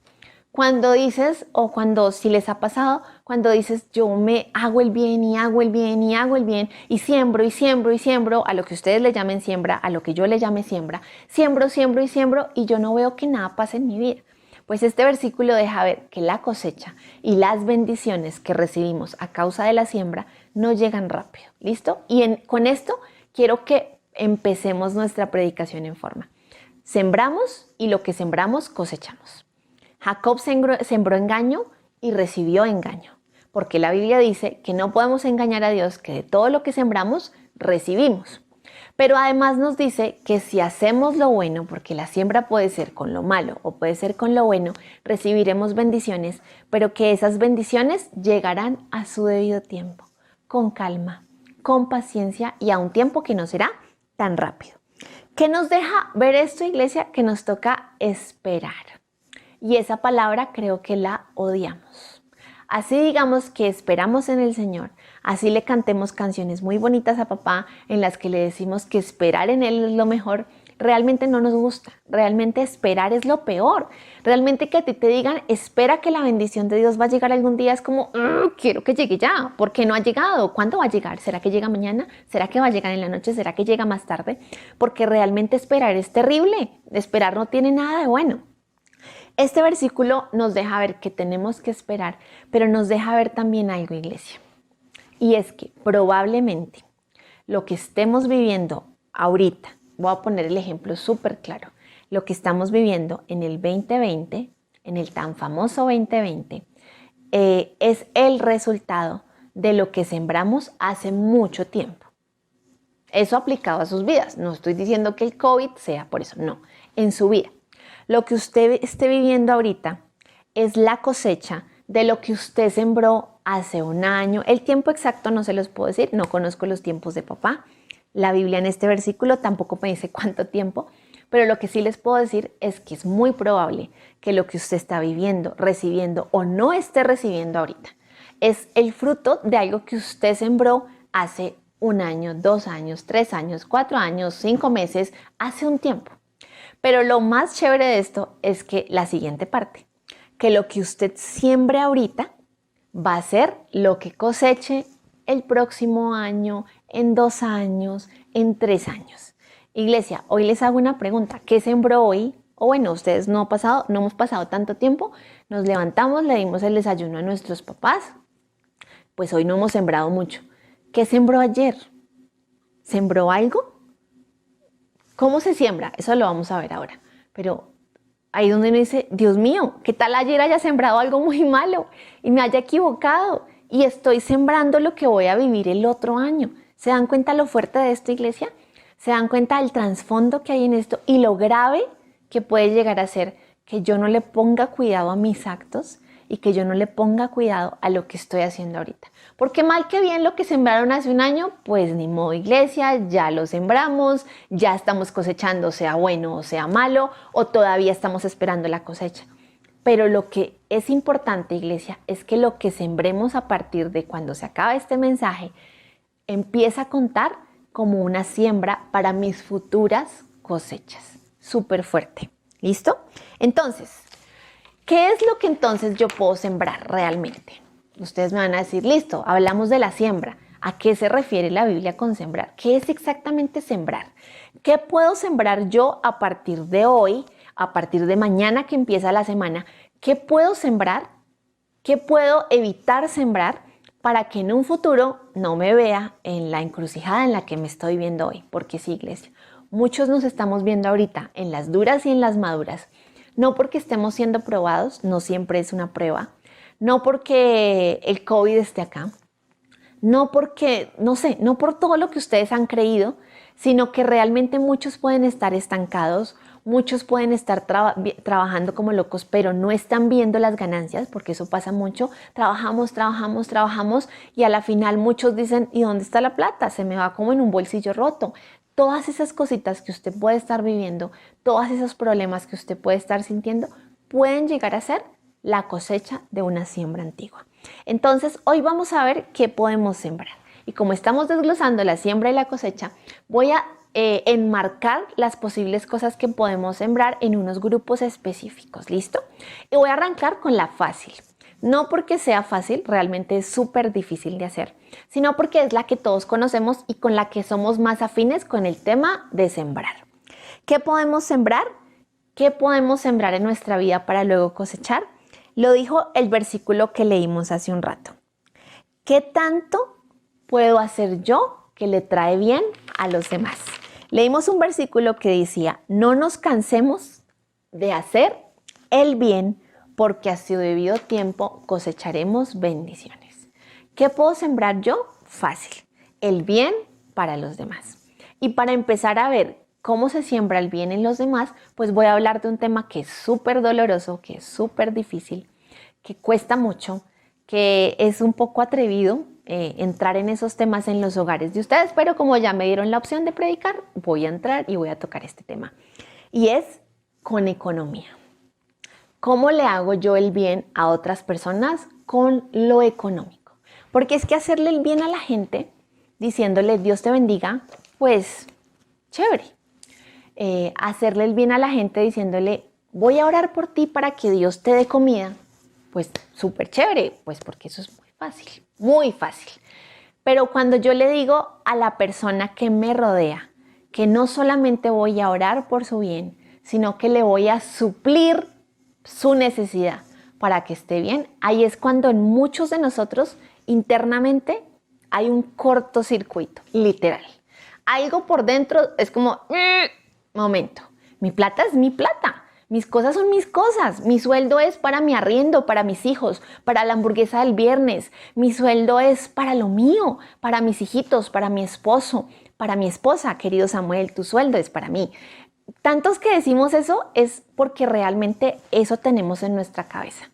Cuando dices, o cuando, si les ha pasado, cuando dices, yo me hago el bien y hago el bien y hago el bien y siembro y siembro y siembro, a lo que ustedes le llamen siembra, a lo que yo le llame siembra, siembro, siembro y siembro, y yo no veo que nada pase en mi vida. Pues este versículo deja ver que la cosecha y las bendiciones que recibimos a causa de la siembra no llegan rápido. ¿Listo? Y con esto quiero que empecemos nuestra predicación en forma. Sembramos y lo que sembramos cosechamos. Jacob sembró engaño y recibió engaño, porque la Biblia dice que no podemos engañar a Dios, que de todo lo que sembramos, recibimos. Pero además nos dice que si hacemos lo bueno, porque la siembra puede ser con lo malo o puede ser con lo bueno, recibiremos bendiciones, pero que esas bendiciones llegarán a su debido tiempo, con calma, con paciencia y a un tiempo que no será tan rápido. ¿Qué nos deja ver esto, iglesia? Que nos toca esperar. Y esa palabra creo que la odiamos. Así digamos que esperamos en el Señor, así le cantemos canciones muy bonitas a papá en las que le decimos que esperar en Él es lo mejor, realmente no nos gusta. Realmente esperar es lo peor. Realmente que a ti te digan, espera que la bendición de Dios va a llegar algún día, es como, quiero que llegue ya. ¿Por qué no ha llegado? ¿Cuándo va a llegar? ¿Será que llega mañana? ¿Será que va a llegar en la noche? ¿Será que llega más tarde? Porque realmente esperar es terrible. Esperar no tiene nada de bueno. Este versículo nos deja ver que tenemos que esperar, pero nos deja ver también algo, iglesia. Y es que probablemente lo que estemos viviendo ahorita, voy a poner el ejemplo súper claro, lo que estamos viviendo en el 2020, en el tan famoso 2020, es el resultado de lo que sembramos hace mucho tiempo. Eso aplicado a sus vidas. No estoy diciendo que el COVID sea por eso, no. En su vida. Lo que usted esté viviendo ahorita es la cosecha de lo que usted sembró hace un año. El tiempo exacto no se los puedo decir, no conozco los tiempos de papá. La Biblia en este versículo tampoco me dice cuánto tiempo, pero lo que sí les puedo decir es que es muy probable que lo que usted está viviendo, recibiendo o no esté recibiendo ahorita es el fruto de algo que usted sembró hace un año, 2 años, 3 años, 4 años, 5 meses, hace un tiempo. Pero lo más chévere de esto es que la siguiente parte, que lo que usted siembre ahorita va a ser lo que coseche el próximo año, en 2 años, en 3 años. Iglesia, hoy les hago una pregunta. ¿Qué sembró hoy? O bueno, ustedes no hemos pasado tanto tiempo. Nos levantamos, le dimos el desayuno a nuestros papás. Pues hoy no hemos sembrado mucho. ¿Qué sembró ayer? ¿Sembró algo? ¿Cómo se siembra? Eso lo vamos a ver ahora. Pero ahí donde uno dice, Dios mío, ¿qué tal ayer haya sembrado algo muy malo y me haya equivocado? Y estoy sembrando lo que voy a vivir el otro año. ¿Se dan cuenta lo fuerte de esto, iglesia? ¿Se dan cuenta del trasfondo que hay en esto y lo grave que puede llegar a ser que yo no le ponga cuidado a mis actos y que yo no le ponga cuidado a lo que estoy haciendo ahorita? Porque mal que bien lo que sembraron hace un año, pues ni modo, iglesia, ya lo sembramos, ya estamos cosechando, sea bueno o sea malo, o todavía estamos esperando la cosecha. Pero lo que es importante, iglesia, es que lo que sembremos a partir de cuando se acaba este mensaje empieza a contar como una siembra para mis futuras cosechas. Súper fuerte. ¿Listo? Entonces, ¿qué es lo que entonces yo puedo sembrar realmente? Ustedes me van a decir, listo, hablamos de la siembra. ¿A qué se refiere la Biblia con sembrar? ¿Qué es exactamente sembrar? ¿Qué puedo sembrar yo a partir de hoy, a partir de mañana que empieza la semana? ¿Qué puedo sembrar? ¿Qué puedo evitar sembrar para que en un futuro no me vea en la encrucijada en la que me estoy viendo hoy? Porque sí, iglesia, muchos nos estamos viendo ahorita en las duras y en las maduras. No porque estemos siendo probados, no siempre es una prueba. No porque el COVID esté acá. No porque, no sé, no por todo lo que ustedes han creído, sino que realmente muchos pueden estar estancados, muchos pueden estar trabajando como locos, pero no están viendo las ganancias, porque eso pasa mucho. Trabajamos y a la final muchos dicen, ¿y dónde está la plata? Se me va como en un bolsillo roto. Todas esas cositas que usted puede estar viviendo, todos esos problemas que usted puede estar sintiendo, pueden llegar a ser la cosecha de una siembra antigua. Entonces, hoy vamos a ver qué podemos sembrar. Y como estamos desglosando la siembra y la cosecha, voy a enmarcar las posibles cosas que podemos sembrar en unos grupos específicos. ¿Listo? Y voy a arrancar con la fácil. No porque sea fácil, realmente es súper difícil de hacer, sino porque es la que todos conocemos y con la que somos más afines con el tema de sembrar. ¿Qué podemos sembrar? ¿Qué podemos sembrar en nuestra vida para luego cosechar? Lo dijo el versículo que leímos hace un rato. ¿Qué tanto puedo hacer yo que le trae bien a los demás? Leímos un versículo que decía, no nos cansemos de hacer el bien, porque a su debido tiempo cosecharemos bendiciones. ¿Qué puedo sembrar yo? Fácil, el bien para los demás. Y para empezar a ver cómo se siembra el bien en los demás, pues voy a hablar de un tema que es súper doloroso, que es súper difícil, que cuesta mucho, que es un poco atrevido entrar en esos temas en los hogares de ustedes, pero como ya me dieron la opción de predicar, voy a entrar y voy a tocar este tema. Y es con economía. ¿Cómo le hago yo el bien a otras personas con lo económico? Porque es que hacerle el bien a la gente, diciéndole Dios te bendiga, pues chévere. Hacerle el bien a la gente diciéndole voy a orar por ti para que Dios te dé comida, pues súper chévere, pues porque eso es muy fácil. Pero cuando yo le digo a la persona que me rodea que no solamente voy a orar por su bien, sino que le voy a suplir su necesidad para que esté bien, ahí es cuando en muchos de nosotros internamente hay un cortocircuito, literal. Algo por dentro es como, momento, mi plata es mi plata, Mis cosas son mis cosas. Mi sueldo es para mi arriendo, para mis hijos, para la hamburguesa del viernes. Mi sueldo es para lo mío, para mis hijitos, para mi esposo, para mi esposa. Querido Samuel, tu sueldo es para mí. Tantos que decimos eso es porque realmente eso tenemos en nuestra cabeza.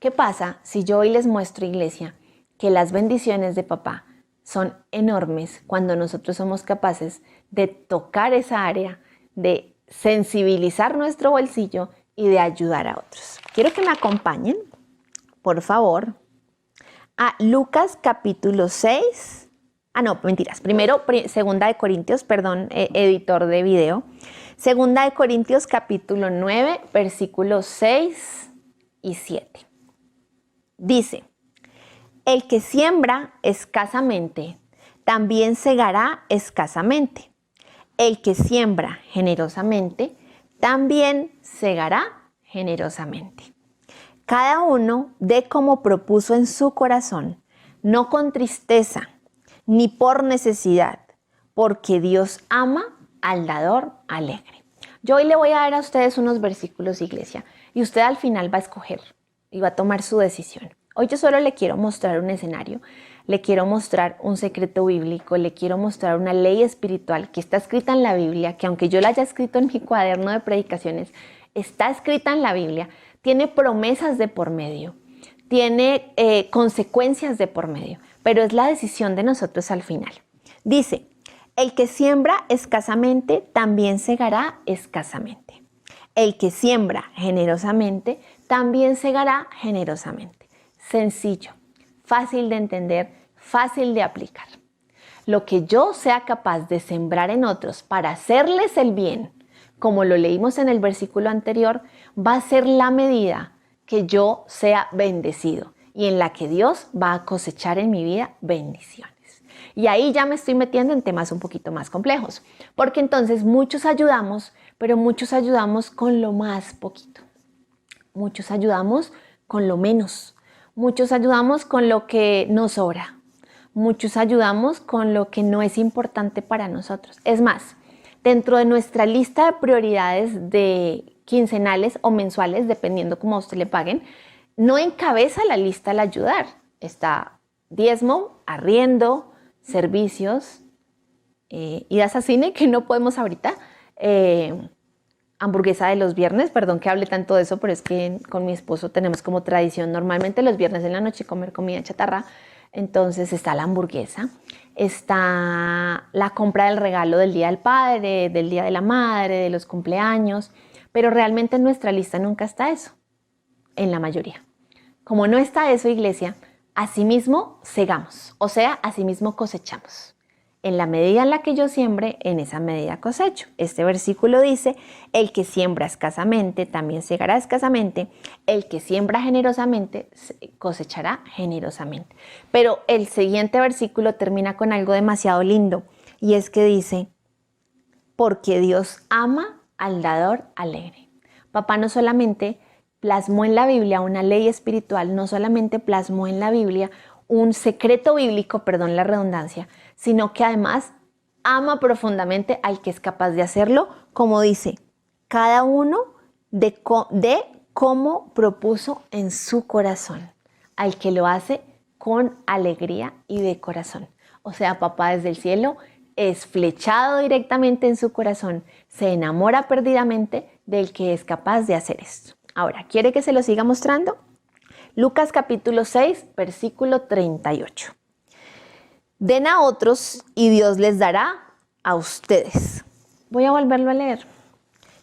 ¿Qué pasa si yo hoy les muestro, iglesia, que las bendiciones de papá son enormes cuando nosotros somos capaces de tocar esa área, de sensibilizar nuestro bolsillo y de ayudar a otros? Quiero que me acompañen, por favor, a Lucas capítulo 6. No, mentiras. Primero, segunda de Corintios, perdón, editor de video. Segunda de Corintios capítulo 9, versículos 6 y 7. Dice: el que siembra escasamente, también segará escasamente. El que siembra generosamente, también segará generosamente. Cada uno dé como propuso en su corazón, no con tristeza, ni por necesidad, porque Dios ama al dador alegre. Yo hoy le voy a dar a ustedes unos versículos, iglesia, y usted al final va a escoger y va a tomar su decisión. Hoy yo solo le quiero mostrar un escenario, le quiero mostrar un secreto bíblico, le quiero mostrar una ley espiritual que está escrita en la Biblia, que aunque yo la haya escrito en mi cuaderno de predicaciones, está escrita en la Biblia, tiene promesas de por medio, tiene consecuencias de por medio, pero es la decisión de nosotros al final. Dice: el que siembra escasamente, también segará escasamente. El que siembra generosamente, también segará generosamente. Sencillo, fácil de entender, fácil de aplicar. Lo que yo sea capaz de sembrar en otros para hacerles el bien, como lo leímos en el versículo anterior, va a ser la medida que yo sea bendecido y en la que Dios va a cosechar en mi vida bendiciones. Y ahí ya me estoy metiendo en temas un poquito más complejos, porque entonces muchos ayudamos, pero muchos ayudamos con lo más poquito. Muchos ayudamos con lo menos. Muchos ayudamos con lo que nos sobra. Muchos ayudamos con lo que no es importante para nosotros. Es más, dentro de nuestra lista de prioridades de quincenales o mensuales, dependiendo cómo a usted le paguen, no encabeza la lista el ayudar. Está diezmo, arriendo, servicios, idas a cine, que no podemos ahorita, hamburguesa de los viernes, perdón que hable tanto de eso, pero es que con mi esposo tenemos como tradición normalmente los viernes en la noche comer comida chatarra. Entonces está la hamburguesa, está la compra del regalo del Día del Padre, del Día de la Madre, de los cumpleaños, pero realmente en nuestra lista nunca está eso, en la mayoría. Como no está eso, iglesia, asimismo segamos, o sea, asimismo cosechamos. En la medida en la que yo siembre, en esa medida cosecho. Este versículo dice: el que siembra escasamente, también segará escasamente. El que siembra generosamente, cosechará generosamente. Pero el siguiente versículo termina con algo demasiado lindo, y es que dice: porque Dios ama al dador alegre. Papá no solamente plasmó en la Biblia una ley espiritual, no solamente plasmó en la Biblia un secreto bíblico, perdón la redundancia, sino que además ama profundamente al que es capaz de hacerlo, como dice, cada uno de cómo propuso en su corazón, al que lo hace con alegría y de corazón. O sea, papá desde el cielo es flechado directamente en su corazón, se enamora perdidamente del que es capaz de hacer esto. Ahora, ¿quiere que se lo siga mostrando? Lucas capítulo 6, versículo 38. Den a otros y Dios les dará a ustedes. Voy a volverlo a leer.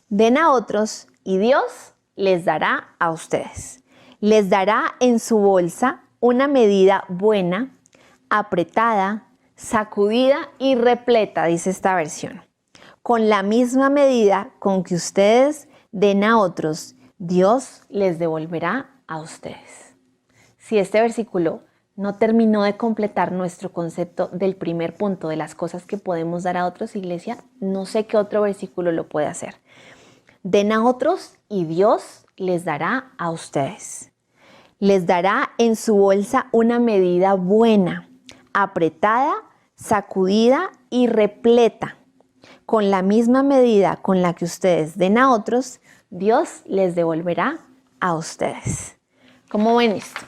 Den a otros y Dios les dará a ustedes. Les dará en su bolsa una medida buena, apretada, sacudida y repleta, dice esta versión. Con la misma medida con que ustedes den a otros, Dios les devolverá a ustedes. Si este versículo no terminó de completar nuestro concepto del primer punto de las cosas que podemos dar a otros, iglesia, no sé qué otro versículo lo puede hacer. Den a otros y Dios les dará a ustedes. Les dará en su bolsa una medida buena, apretada, sacudida y repleta. Con la misma medida con la que ustedes den a otros, Dios les devolverá a ustedes. ¿Cómo ven esto?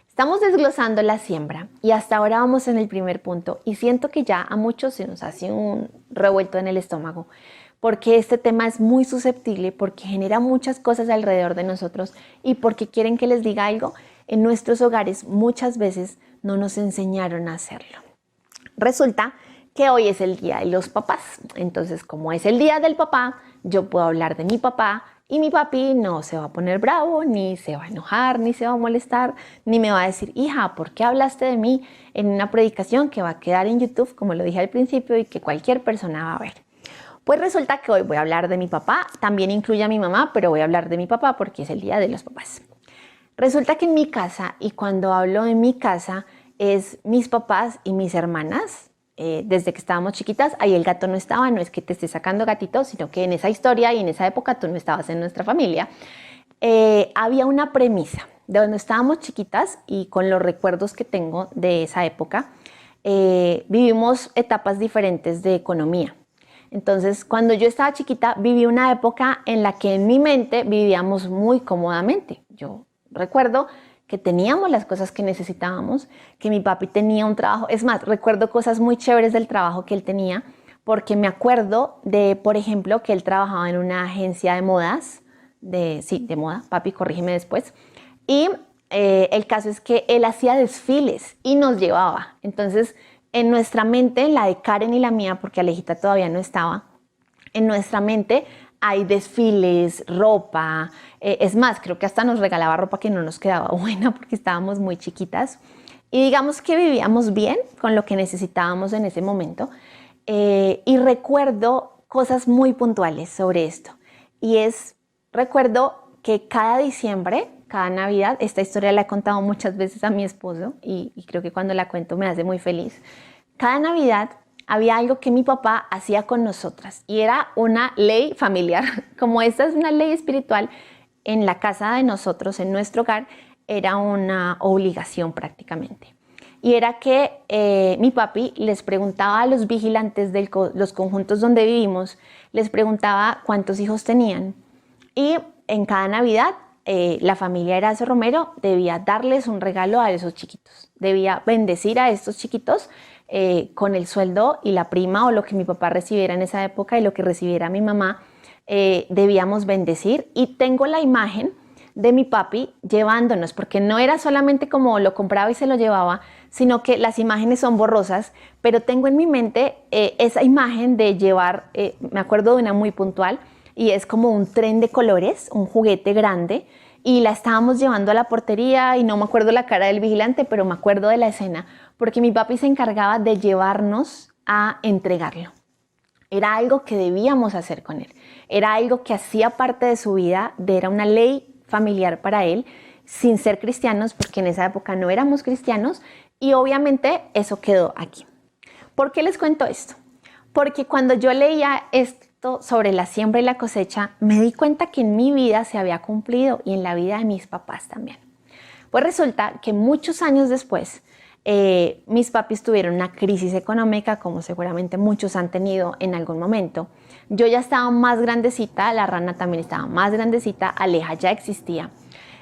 Estamos desglosando la siembra y hasta ahora vamos en el primer punto y siento que ya a muchos se nos hace un revuelto en el estómago porque este tema es muy susceptible, porque genera muchas cosas alrededor de nosotros y porque quieren que les diga algo, en nuestros hogares muchas veces no nos enseñaron a hacerlo. Resulta que hoy es el día de los papás, entonces como es el día del papá, yo puedo hablar de mi papá y mi papi no se va a poner bravo, ni se va a enojar, ni se va a molestar, ni me va a decir, hija, ¿por qué hablaste de mí en una predicación que va a quedar en YouTube, como lo dije al principio, y que cualquier persona va a ver? Pues resulta que hoy voy a hablar de mi papá, también incluye a mi mamá, pero voy a hablar de mi papá porque es el día de los papás. Resulta que en mi casa, y cuando hablo de mi casa, es mis papás y mis hermanas. Desde que estábamos chiquitas, ahí el gato no estaba, no es que te esté sacando gatitos, sino que en esa historia y en esa época tú no estabas en nuestra familia. Había una premisa de cuando estábamos chiquitas y con los recuerdos que tengo de esa época, vivimos etapas diferentes de economía. Entonces, cuando yo estaba chiquita, viví una época en la que en mi mente vivíamos muy cómodamente. Yo recuerdo que teníamos las cosas que necesitábamos, que mi papi tenía un trabajo. Es más, recuerdo cosas muy chéveres del trabajo que él tenía, porque me acuerdo de, por ejemplo, que él trabajaba en una agencia de modas, de moda, papi, corrígeme después, y el caso es que él hacía desfiles y nos llevaba. Entonces, en nuestra mente, la de Karen y la mía, porque Alejita todavía no estaba, en nuestra mente hay desfiles, ropa, es más, creo que hasta nos regalaba ropa que no nos quedaba buena porque estábamos muy chiquitas y digamos que vivíamos bien con lo que necesitábamos en ese momento y recuerdo cosas muy puntuales sobre esto y recuerdo que cada diciembre, cada Navidad, esta historia la he contado muchas veces a mi esposo y creo que cuando la cuento me hace muy feliz, cada Navidad había algo que mi papá hacía con nosotras y era una ley familiar. Como esta es una ley espiritual, en la casa de nosotros, en nuestro hogar, era una obligación prácticamente. Y era que mi papi les preguntaba a los vigilantes de los conjuntos donde vivimos, les preguntaba cuántos hijos tenían. Y en cada Navidad, la familia Erazo Romero debía darles un regalo a esos chiquitos. Debía bendecir a estos chiquitos con el sueldo y la prima o lo que mi papá recibiera en esa época y lo que recibiera mi mamá, debíamos bendecir. Y tengo la imagen de mi papi llevándonos, porque no era solamente como lo compraba y se lo llevaba, sino que las imágenes son borrosas, pero tengo en mi mente esa imagen de llevar, me acuerdo de una muy puntual, y es como un tren de colores, un juguete grande, y la estábamos llevando a la portería y no me acuerdo la cara del vigilante, pero me acuerdo de la escena, porque mi papi se encargaba de llevarnos a entregarlo. Era algo que debíamos hacer con él, era algo que hacía parte de su vida, era una ley familiar para él, sin ser cristianos, porque en esa época no éramos cristianos, y obviamente eso quedó aquí. ¿Por qué les cuento esto? Porque cuando yo leía esto sobre la siembra y la cosecha, me di cuenta que en mi vida se había cumplido y en la vida de mis papás también. Pues resulta que muchos años después, mis papis tuvieron una crisis económica, como seguramente muchos han tenido en algún momento. Yo ya estaba más grandecita, la rana también estaba más grandecita, Aleja ya existía.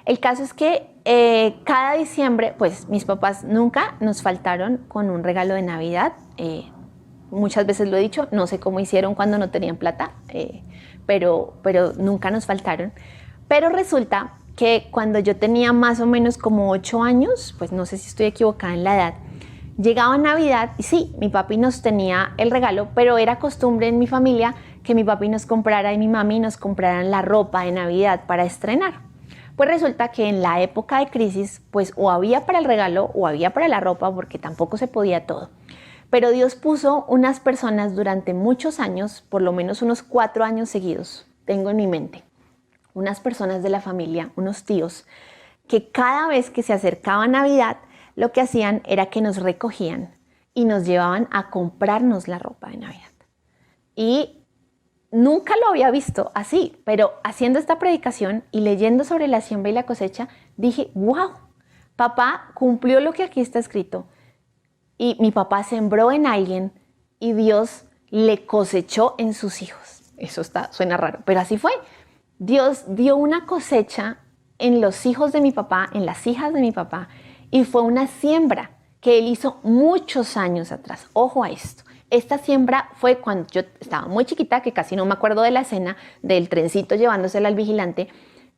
El caso es que cada diciembre, pues mis papás nunca nos faltaron con un regalo de Navidad. Muchas veces lo he dicho, no sé cómo hicieron cuando no tenían plata, pero nunca nos faltaron. Pero resulta que cuando yo tenía más o menos como 8 años, pues no sé si estoy equivocada en la edad, llegaba Navidad y sí, mi papi nos tenía el regalo, pero era costumbre en mi familia que mi papi nos comprara y mi mami nos compraran la ropa de Navidad para estrenar. Pues resulta que en la época de crisis, pues o había para el regalo o había para la ropa, porque tampoco se podía todo. Pero Dios puso unas personas durante muchos años, por lo menos unos 4 años seguidos, tengo en mi mente, unas personas de la familia, unos tíos, que cada vez que se acercaba Navidad, lo que hacían era que nos recogían y nos llevaban a comprarnos la ropa de Navidad. Y nunca lo había visto así, pero haciendo esta predicación y leyendo sobre la siembra y la cosecha, dije, wow, papá cumplió lo que aquí está escrito. Y mi papá sembró en alguien y Dios le cosechó en sus hijos. Eso suena raro, pero así fue. Dios dio una cosecha en los hijos de mi papá, en las hijas de mi papá, y fue una siembra que él hizo muchos años atrás. Ojo a esto. Esta siembra fue cuando yo estaba muy chiquita, que casi no me acuerdo de la escena del trencito llevándosela al vigilante,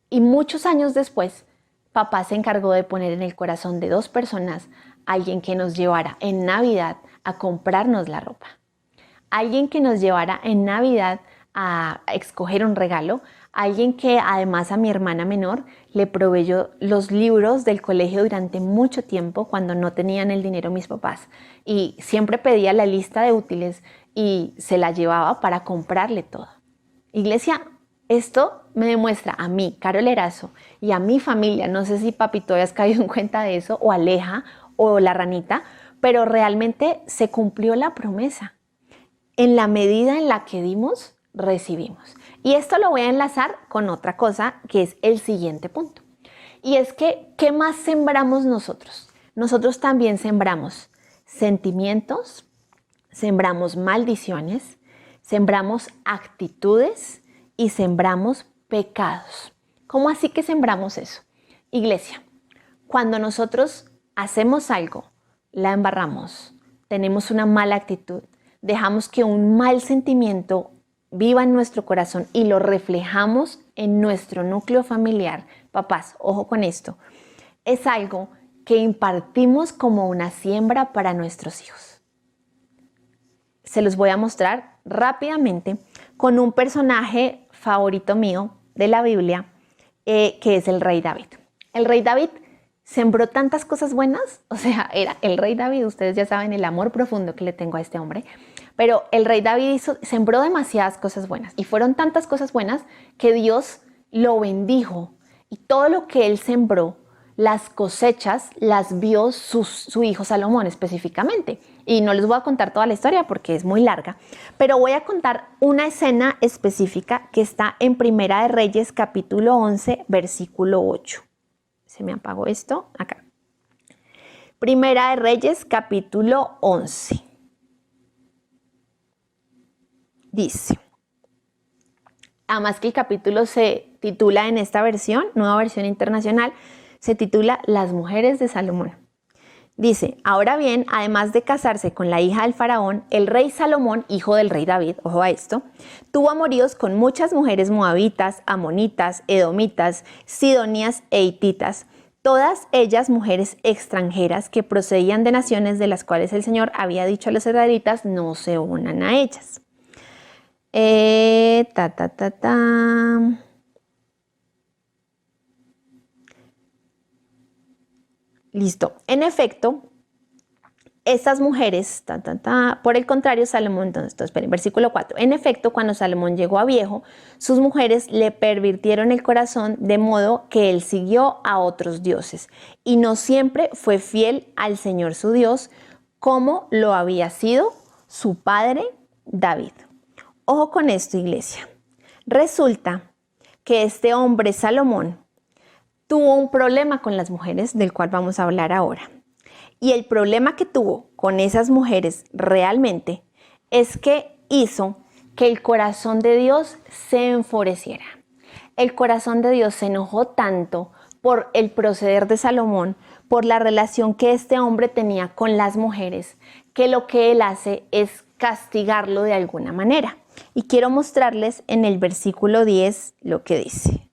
y muchos años después, papá se encargó de poner en el corazón de 2 personas alguien que nos llevara en Navidad a comprarnos la ropa. Alguien que nos llevara en Navidad a escoger un regalo, alguien que además a mi hermana menor le proveyó los libros del colegio durante mucho tiempo cuando no tenían el dinero mis papás, y siempre pedía la lista de útiles y se la llevaba para comprarle todo. Iglesia, esto me demuestra a mí, Carol Erazo, y a mi familia, no sé si papi tú hayas caído en cuenta de eso, o Aleja, o la ranita, pero realmente se cumplió la promesa. En la medida en la que dimos, recibimos. Y esto lo voy a enlazar con otra cosa que es el siguiente punto. Y es que, ¿qué más sembramos nosotros? Nosotros también sembramos sentimientos, sembramos maldiciones, sembramos actitudes y sembramos pecados. ¿Cómo así que sembramos eso? Iglesia, cuando nosotros hacemos algo, la embarramos, tenemos una mala actitud, dejamos que un mal sentimiento viva en nuestro corazón y lo reflejamos en nuestro núcleo familiar. Papás, ojo con esto, es algo que impartimos como una siembra para nuestros hijos. Se los voy a mostrar rápidamente con un personaje favorito mío de la Biblia, que es el rey David. El rey David sembró tantas cosas buenas, o sea, era el rey David, ustedes ya saben el amor profundo que le tengo a este hombre, pero el rey David sembró demasiadas cosas buenas, y fueron tantas cosas buenas que Dios lo bendijo, y todo lo que él sembró, las cosechas las vio su hijo Salomón específicamente. Y no les voy a contar toda la historia porque es muy larga, pero voy a contar una escena específica que está en Primera de Reyes, capítulo 11, versículo 8. Se me apagó esto, acá. Primera de Reyes, capítulo 11. Dice, además que el capítulo se titula en esta versión, nueva versión internacional, se titula Las mujeres de Salomón. Dice, ahora bien, además de casarse con la hija del faraón, el rey Salomón, hijo del rey David, ojo a esto, tuvo amoríos con muchas mujeres moabitas, amonitas, edomitas, sidonias e hititas, todas ellas mujeres extranjeras que procedían de naciones de las cuales el Señor había dicho a los israelitas no se unan a ellas. Listo. En efecto, estas mujeres, por el contrario, Salomón, entonces, esperen, versículo 4. En efecto, cuando Salomón llegó a viejo, sus mujeres le pervirtieron el corazón de modo que él siguió a otros dioses y no siempre fue fiel al Señor su Dios como lo había sido su padre David. Ojo con esto, iglesia. Resulta que este hombre Salomón tuvo un problema con las mujeres del cual vamos a hablar ahora. Y el problema que tuvo con esas mujeres realmente es que hizo que el corazón de Dios se enfureciera. El corazón de Dios se enojó tanto por el proceder de Salomón, por la relación que este hombre tenía con las mujeres, que lo que él hace es castigarlo de alguna manera. Y quiero mostrarles en el versículo 10 lo que dice.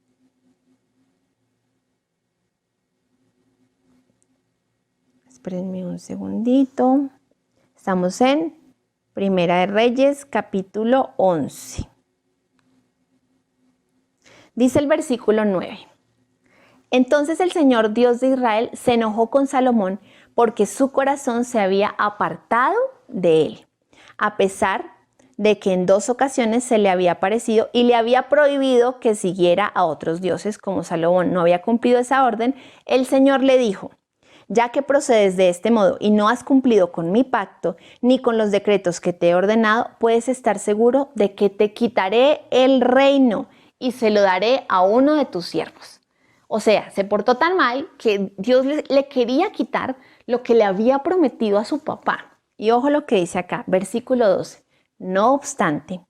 Espérenme un segundito. Estamos en Primera de Reyes, capítulo 11. Dice el versículo 9. Entonces el Señor Dios de Israel se enojó con Salomón porque su corazón se había apartado de él, a pesar de que en 2 ocasiones se le había aparecido y le había prohibido que siguiera a otros dioses. Como Salomón no había cumplido esa orden, el Señor le dijo: ya que procedes de este modo y no has cumplido con mi pacto ni con los decretos que te he ordenado, puedes estar seguro de que te quitaré el reino y se lo daré a uno de tus siervos. O sea, se portó tan mal que Dios le quería quitar lo que le había prometido a su papá. Y ojo lo que dice acá, versículo 12. No obstante,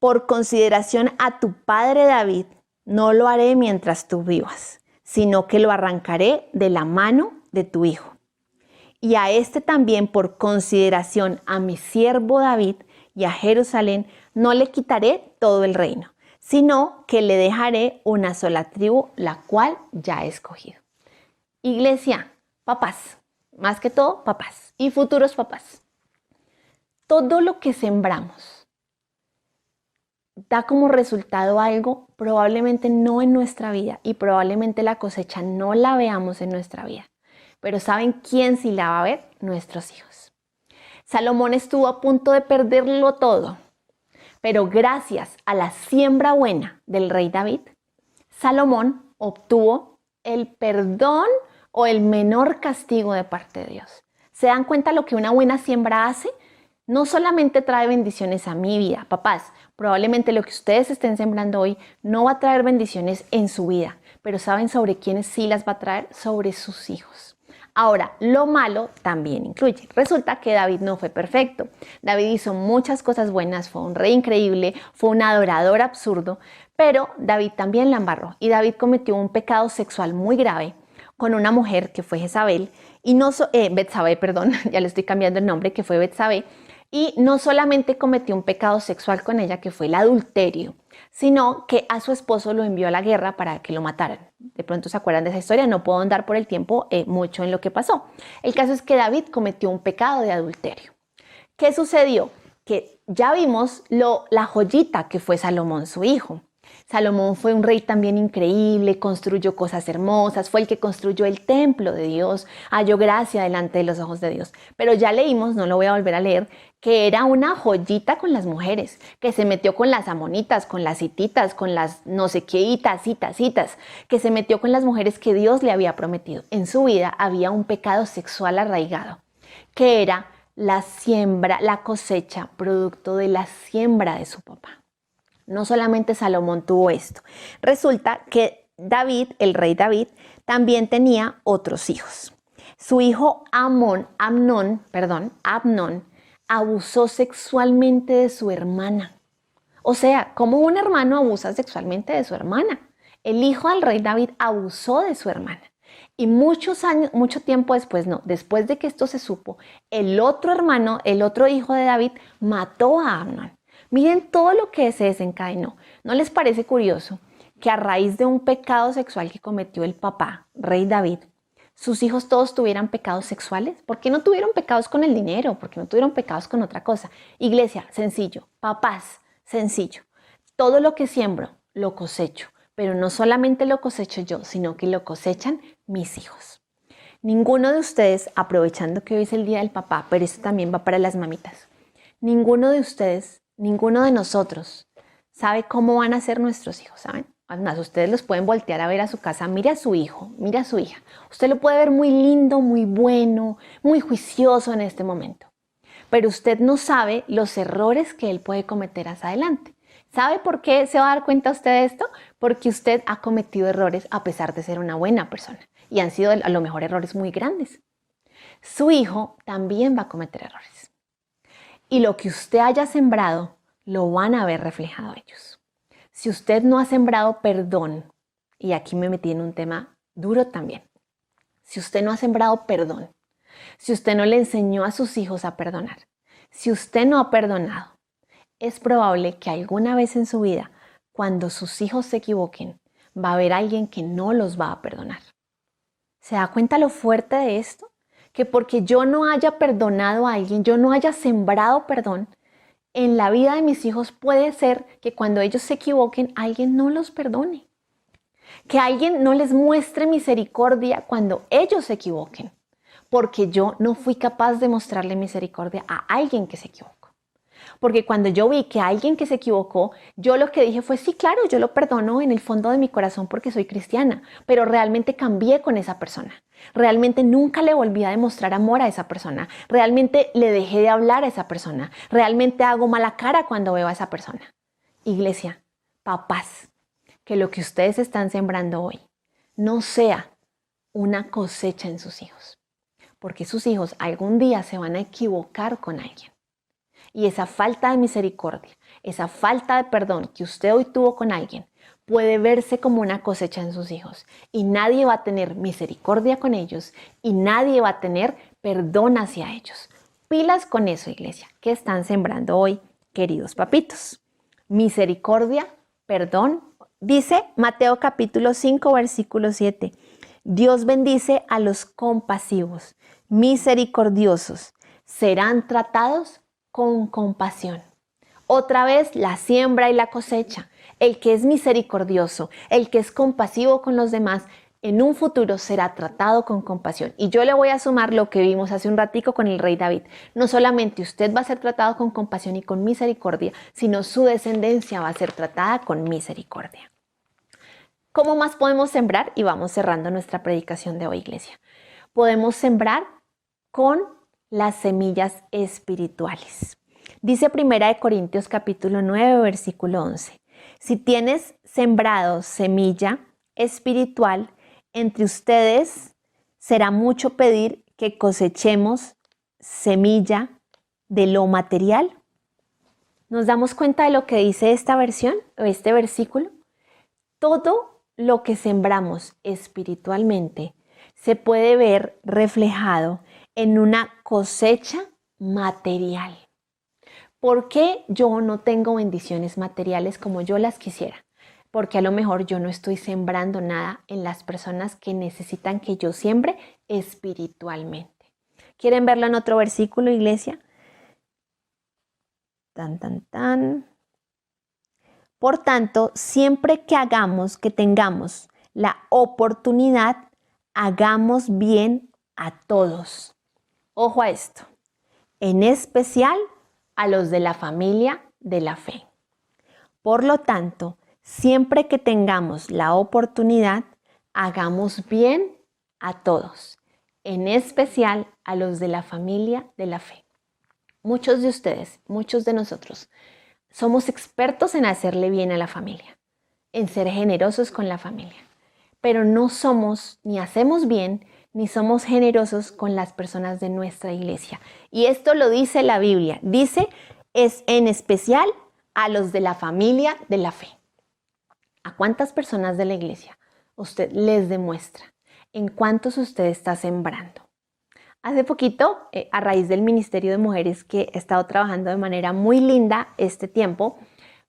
por consideración a tu padre David, no lo haré mientras tú vivas, sino que lo arrancaré de la mano de tu hijo. Y a este también por consideración a mi siervo David y a Jerusalén, no le quitaré todo el reino, sino que le dejaré una sola tribu, la cual ya he escogido. Iglesia, papás, más que todo papás y futuros papás. Todo lo que sembramos da como resultado algo, probablemente no en nuestra vida y probablemente la cosecha no la veamos en nuestra vida. Pero ¿saben quién sí la va a ver? Nuestros hijos. Salomón estuvo a punto de perderlo todo, pero gracias a la siembra buena del rey David, Salomón obtuvo el perdón o el menor castigo de parte de Dios. ¿Se dan cuenta lo que una buena siembra hace? No solamente trae bendiciones a mi vida, papás, probablemente lo que ustedes estén sembrando hoy no va a traer bendiciones en su vida, pero ¿saben sobre quiénes sí las va a traer? Sobre sus hijos. Ahora, lo malo también incluye. Resulta que David no fue perfecto. David hizo muchas cosas buenas, fue un rey increíble, fue un adorador absurdo, pero David también la embarró y David cometió un pecado sexual muy grave con una mujer que fue Jezabel, y Betsabé, perdón, ya le estoy cambiando el nombre, que fue Betsabé, y no solamente cometió un pecado sexual con ella, que fue el adulterio, sino que a su esposo lo envió a la guerra para que lo mataran. De pronto se acuerdan de esa historia, no puedo andar por el tiempo mucho en lo que pasó. El caso es que David cometió un pecado de adulterio. ¿Qué sucedió? Que ya vimos la joyita que fue Salomón, su hijo. Salomón fue un rey también increíble, construyó cosas hermosas, fue el que construyó el templo de Dios, halló gracia delante de los ojos de Dios. Pero ya leímos, no lo voy a volver a leer, que era una joyita con las mujeres, que se metió con las amonitas, con las hititas, con las no sé qué citas, que se metió con las mujeres que Dios le había prometido. En su vida había un pecado sexual arraigado, que era la siembra, la cosecha, producto de la siembra de su papá. No solamente Salomón tuvo esto. Resulta que David, el rey David, también tenía otros hijos. Su hijo Amnón, abusó sexualmente de su hermana. O sea, ¿cómo un hermano abusa sexualmente de su hermana? El hijo del rey David abusó de su hermana. Y mucho tiempo después, después de que esto se supo, el otro hermano, el otro hijo de David, mató a Amnón. Miren todo lo que se desencadenó. ¿No les parece curioso que a raíz de un pecado sexual que cometió el papá, rey David, sus hijos todos tuvieran pecados sexuales? ¿Por qué no tuvieron pecados con el dinero? ¿Por qué no tuvieron pecados con otra cosa? Iglesia, sencillo. Papás, sencillo. Todo lo que siembro, lo cosecho. Pero no solamente lo cosecho yo, sino que lo cosechan mis hijos. Ninguno de ustedes, aprovechando que hoy es el Día del Papá, pero esto también va para las mamitas, ninguno de ustedes, ninguno de nosotros sabe cómo van a ser nuestros hijos, ¿saben? Además, ustedes los pueden voltear a ver a su casa, mire a su hijo, mire a su hija. Usted lo puede ver muy lindo, muy bueno, muy juicioso en este momento. Pero usted no sabe los errores que él puede cometer hacia adelante. ¿Sabe por qué se va a dar cuenta usted de esto? Porque usted ha cometido errores a pesar de ser una buena persona. Y han sido a lo mejor errores muy grandes. Su hijo también va a cometer errores. Y lo que usted haya sembrado, lo van a ver reflejado ellos. Si usted no ha sembrado perdón, y aquí me metí en un tema duro también. Si usted no ha sembrado perdón, si usted no le enseñó a sus hijos a perdonar, si usted no ha perdonado, es probable que alguna vez en su vida, cuando sus hijos se equivoquen, va a haber alguien que no los va a perdonar. ¿Se da cuenta lo fuerte de esto? Que porque yo no haya perdonado a alguien, yo no haya sembrado perdón, en la vida de mis hijos puede ser que cuando ellos se equivoquen, alguien no los perdone. Que alguien no les muestre misericordia cuando ellos se equivoquen, porque yo no fui capaz de mostrarle misericordia a alguien que se equivocó. Porque cuando yo vi que alguien que se equivocó, yo lo que dije fue, sí, claro, yo lo perdono en el fondo de mi corazón porque soy cristiana, pero realmente cambié con esa persona. Realmente nunca le volví a demostrar amor a esa persona. Realmente le dejé de hablar a esa persona. Realmente hago mala cara cuando veo a esa persona. Iglesia, papás, que lo que ustedes están sembrando hoy no sea una cosecha en sus hijos. Porque sus hijos algún día se van a equivocar con alguien. Y esa falta de misericordia, esa falta de perdón que usted hoy tuvo con alguien, puede verse como una cosecha en sus hijos. Y nadie va a tener misericordia con ellos y nadie va a tener perdón hacia ellos. Pilas con eso, iglesia. ¿Qué están sembrando hoy, queridos papitos? Misericordia, perdón. Dice Mateo capítulo 5, versículo 7. Dios bendice a los compasivos, misericordiosos. Serán tratados con compasión. Otra vez la siembra y la cosecha. El que es misericordioso, el que es compasivo con los demás, en un futuro será tratado con compasión. Y yo le voy a sumar lo que vimos hace un ratico con el rey David. No solamente usted va a ser tratado con compasión y con misericordia, sino su descendencia va a ser tratada con misericordia. ¿Cómo más podemos sembrar? Y vamos cerrando nuestra predicación de hoy, iglesia. Podemos sembrar con las semillas espirituales. Dice 1 Corintios capítulo 9, versículo 11. Si tienes sembrado semilla espiritual, entre ustedes será mucho pedir que cosechemos semilla de lo material. ¿Nos damos cuenta de lo que dice esta versión o este versículo? Todo lo que sembramos espiritualmente se puede ver reflejado en una cosecha material. ¿Por qué yo no tengo bendiciones materiales como yo las quisiera? Porque a lo mejor yo no estoy sembrando nada en las personas que necesitan que yo siembre espiritualmente. ¿Quieren verlo en otro versículo, iglesia? Por tanto, siempre que tengamos la oportunidad, hagamos bien a todos. Ojo a esto, en especial a los de la familia de la fe. Por lo tanto, siempre que tengamos la oportunidad, hagamos bien a todos, en especial a los de la familia de la fe. Muchos de ustedes, muchos de nosotros, somos expertos en hacerle bien a la familia, en ser generosos con la familia, pero no somos ni hacemos bien ni somos generosos con las personas de nuestra iglesia. Y esto lo dice la Biblia. Dice, es en especial a los de la familia de la fe. ¿A cuántas personas de la iglesia usted les demuestra? ¿En cuántos usted está sembrando? Hace poquito, a raíz del Ministerio de Mujeres que he estado trabajando de manera muy linda este tiempo,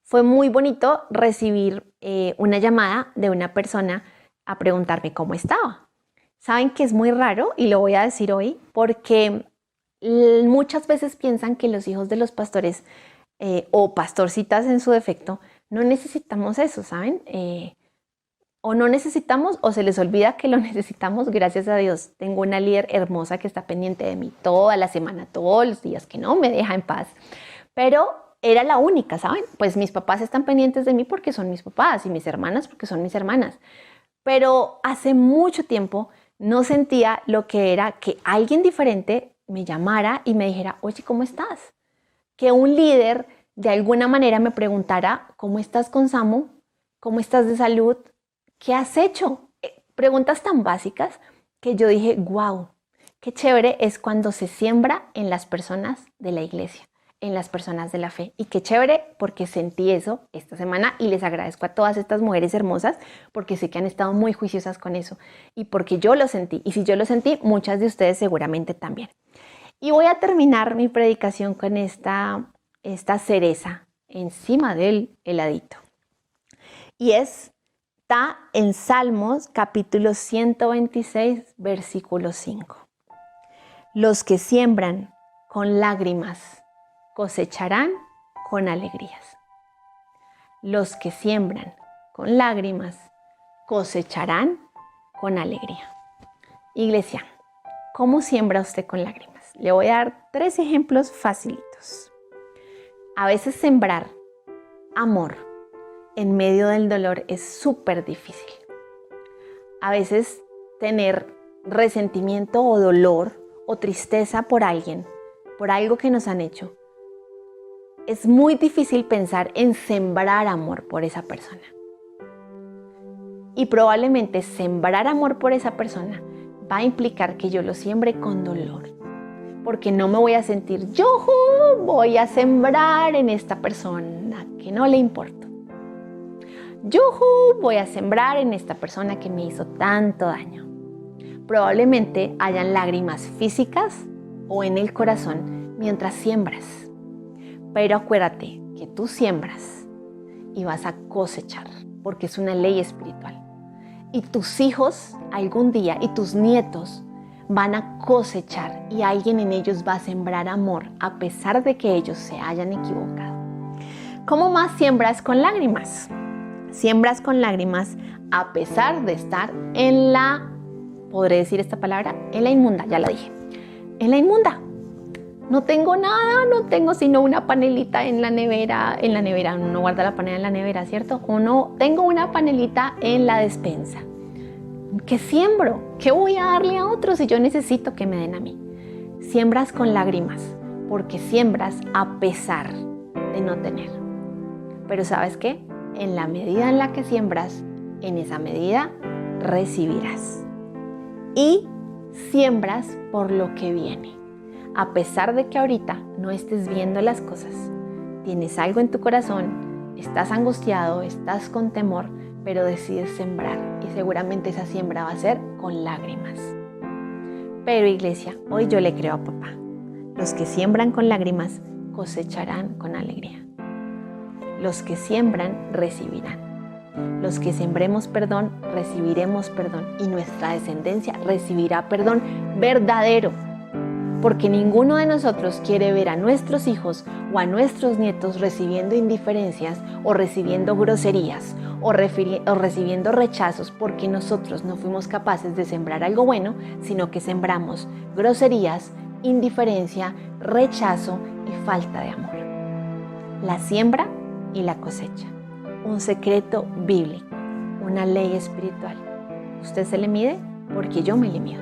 fue muy bonito recibir una llamada de una persona a preguntarme cómo estaba. Saben que es muy raro y lo voy a decir hoy porque muchas veces piensan que los hijos de los pastores o pastorcitas en su defecto no necesitamos eso, ¿saben? O no necesitamos o se les olvida que lo necesitamos. Gracias a Dios tengo una líder hermosa que está pendiente de mí toda la semana, todos los días, que no me deja en paz. Pero era la única, ¿saben? Pues mis papás están pendientes de mí porque son mis papás y mis hermanas porque son mis hermanas. Pero hace mucho tiempo no sentía lo que era que alguien diferente me llamara y me dijera, oye, ¿cómo estás? Que un líder de alguna manera me preguntara, ¿cómo estás con Samu? ¿Cómo estás de salud? ¿Qué has hecho? Preguntas tan básicas que yo dije, wow, qué chévere es cuando se siembra en las personas de la iglesia, en las personas de la fe. Y qué chévere porque sentí eso esta semana y les agradezco a todas estas mujeres hermosas porque sé que han estado muy juiciosas con eso y porque yo lo sentí. Y si yo lo sentí, muchas de ustedes seguramente también. Y voy a terminar mi predicación con esta cereza encima del heladito. Y está en Salmos capítulo 126, versículo 5. Los que siembran con lágrimas cosecharán con alegrías. Los que siembran con lágrimas cosecharán con alegría. Iglesia, ¿cómo siembra usted con lágrimas? Le voy a dar 3 ejemplos facilitos. A veces sembrar amor en medio del dolor es súper difícil. A veces tener resentimiento o dolor o tristeza por alguien, por algo que nos han hecho, es muy difícil pensar en sembrar amor por esa persona. Y probablemente sembrar amor por esa persona va a implicar que yo lo siembre con dolor. porque no me voy a sentir yo voy a sembrar en esta persona que no le importo. Yo voy a sembrar en esta persona que me hizo tanto daño. Probablemente hayan lágrimas físicas o en el corazón mientras siembras. Pero acuérdate que tú siembras y vas a cosechar, porque es una ley espiritual. Y tus hijos algún día y tus nietos van a cosechar y alguien en ellos va a sembrar amor a pesar de que ellos se hayan equivocado. ¿Cómo más siembras con lágrimas? Siembras con lágrimas a pesar de estar en la, ¿podré decir esta palabra? En la inmunda, ya la dije. En la inmunda. No tengo nada, no tengo sino una panelita en la nevera. En la nevera, uno no guarda la panela en la nevera, ¿cierto? O no, tengo una panelita en la despensa. ¿Qué siembro? ¿Qué voy a darle a otros si yo necesito que me den a mí? Siembras con lágrimas, porque siembras a pesar de no tener. Pero ¿sabes qué? En la medida en la que siembras, en esa medida recibirás. Y siembras por lo que viene. A pesar de que ahorita no estés viendo las cosas, tienes algo en tu corazón, estás angustiado, estás con temor, pero decides sembrar y seguramente esa siembra va a ser con lágrimas. Pero iglesia, hoy yo le creo a papá. Los que siembran con lágrimas cosecharán con alegría. Los que siembran recibirán. Los que sembremos perdón, recibiremos perdón y nuestra descendencia recibirá perdón verdadero. Porque ninguno de nosotros quiere ver a nuestros hijos o a nuestros nietos recibiendo indiferencias o recibiendo groserías o recibiendo rechazos porque nosotros no fuimos capaces de sembrar algo bueno, sino que sembramos groserías, indiferencia, rechazo y falta de amor. La siembra y la cosecha. Un secreto bíblico, una ley espiritual. ¿Usted se le mide? Porque yo me le mido.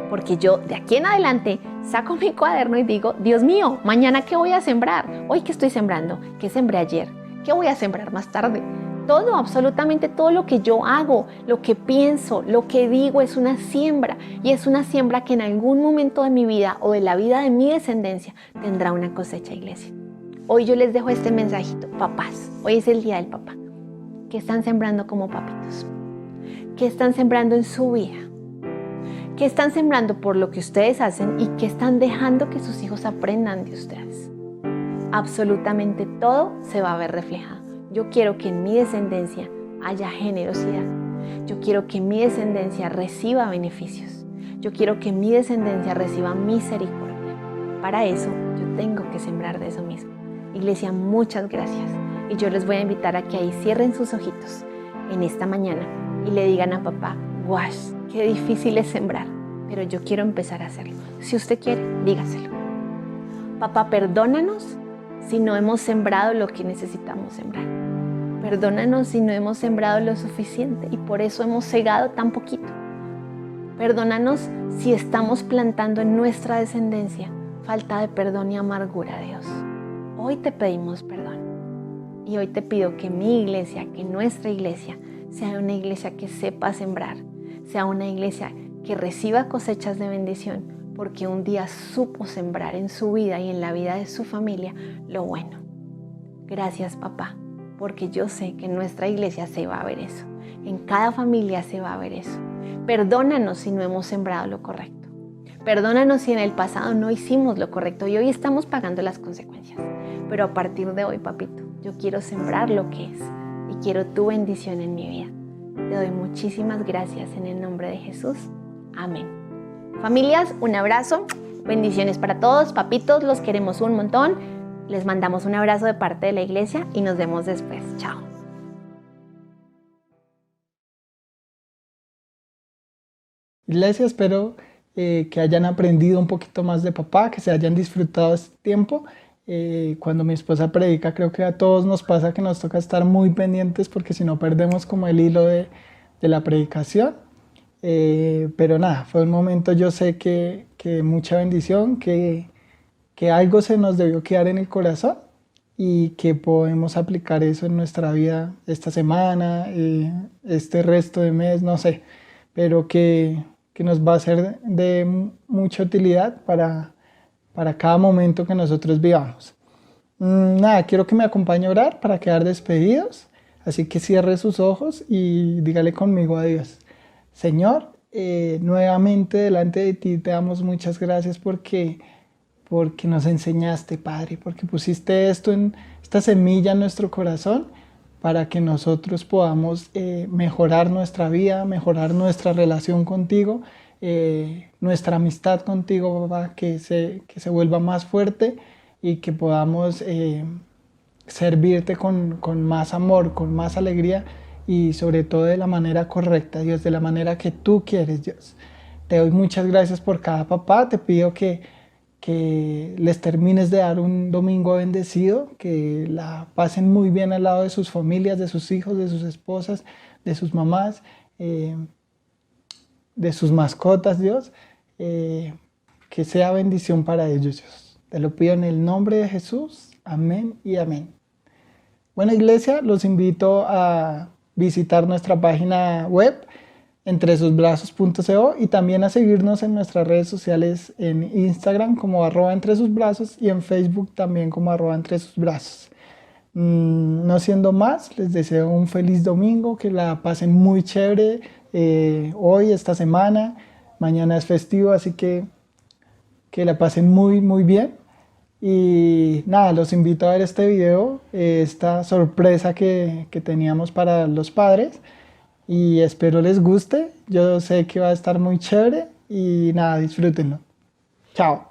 Porque yo de aquí en adelante saco mi cuaderno y digo, Dios mío, mañana ¿qué voy a sembrar? Hoy ¿qué estoy sembrando? ¿Qué sembré ayer? ¿Qué voy a sembrar más tarde? Todo, absolutamente todo lo que yo hago, lo que pienso, lo que digo es una siembra. Y es una siembra que en algún momento de mi vida o de la vida de mi descendencia tendrá una cosecha, iglesia. Hoy yo les dejo este mensajito, papás. Hoy es el día del papá. ¿Qué están sembrando como papitos? ¿Qué están sembrando en su vida? ¿Qué están sembrando por lo que ustedes hacen y qué están dejando que sus hijos aprendan de ustedes? Absolutamente todo se va a ver reflejado. Yo quiero que en mi descendencia haya generosidad. Yo quiero que mi descendencia reciba beneficios. Yo quiero que mi descendencia reciba misericordia. Para eso yo tengo que sembrar de eso mismo. Iglesia, muchas gracias. Y yo les voy a invitar a que ahí cierren sus ojitos en esta mañana y le digan a papá, ¡guau! Qué difícil es sembrar, pero yo quiero empezar a hacerlo. Si usted quiere, dígaselo. Papá, perdónanos si no hemos sembrado lo que necesitamos sembrar. Perdónanos si no hemos sembrado lo suficiente y por eso hemos cegado tan poquito. Perdónanos si estamos plantando en nuestra descendencia falta de perdón y amargura, Dios. Hoy te pedimos perdón y hoy te pido que mi iglesia, que nuestra iglesia, sea una iglesia que sepa sembrar, sea una iglesia que reciba cosechas de bendición, porque un día supo sembrar en su vida y en la vida de su familia lo bueno. Gracias, papá, porque yo sé que en nuestra iglesia se va a ver eso, en cada familia se va a ver eso. Perdónanos si no hemos sembrado lo correcto. Perdónanos si en el pasado no hicimos lo correcto y hoy estamos pagando las consecuencias. Pero a partir de hoy, papito, yo quiero sembrar lo que es y quiero tu bendición en mi vida. Te doy muchísimas gracias en el nombre de Jesús. Amén. Familias, un abrazo. Bendiciones para todos. Papitos, los queremos un montón. Les mandamos un abrazo de parte de la iglesia y nos vemos después. Chao. Iglesia, espero que hayan aprendido un poquito más de papá, que se hayan disfrutado este tiempo. Cuando mi esposa predica, creo que a todos nos pasa que nos toca estar muy pendientes porque si no perdemos como el hilo de la predicación. Pero nada, fue un momento, yo sé que mucha bendición, que algo se nos debió quedar en el corazón y que podemos aplicar eso en nuestra vida esta semana, este resto de mes, no sé, pero que nos va a ser de mucha utilidad para para cada momento que nosotros vivamos. Nada, quiero que me acompañe a orar para quedar despedidos, así que cierre sus ojos y dígale conmigo a Dios. Señor, nuevamente delante de ti te damos muchas gracias porque nos enseñaste, Padre, porque pusiste esta semilla en nuestro corazón para que nosotros podamos mejorar nuestra vida, mejorar nuestra relación contigo, nuestra amistad contigo, papá, que se vuelva más fuerte y que podamos servirte con más amor, con más alegría y sobre todo de la manera correcta, Dios, de la manera que tú quieres, Dios. Te doy muchas gracias por cada papá, te pido que les termines de dar un domingo bendecido, que la pasen muy bien al lado de sus familias, de sus hijos, de sus esposas, de sus mamás, de sus mascotas, Dios, que sea bendición para ellos, Dios. Te lo pido en el nombre de Jesús, amén y amén. Bueno, iglesia, los invito a visitar nuestra página web entresusbrazos.co y también a seguirnos en nuestras redes sociales en Instagram como @entresusbrazos y en Facebook también como @entresusbrazos. No siendo más, les deseo un feliz domingo, que la pasen muy chévere hoy, esta semana. Mañana es festivo, así que la pasen muy, muy bien. Y nada, los invito a ver este video, esta sorpresa que teníamos para los padres. Y espero les guste. Yo sé que va a estar muy chévere. Y nada, disfrútenlo. Chao.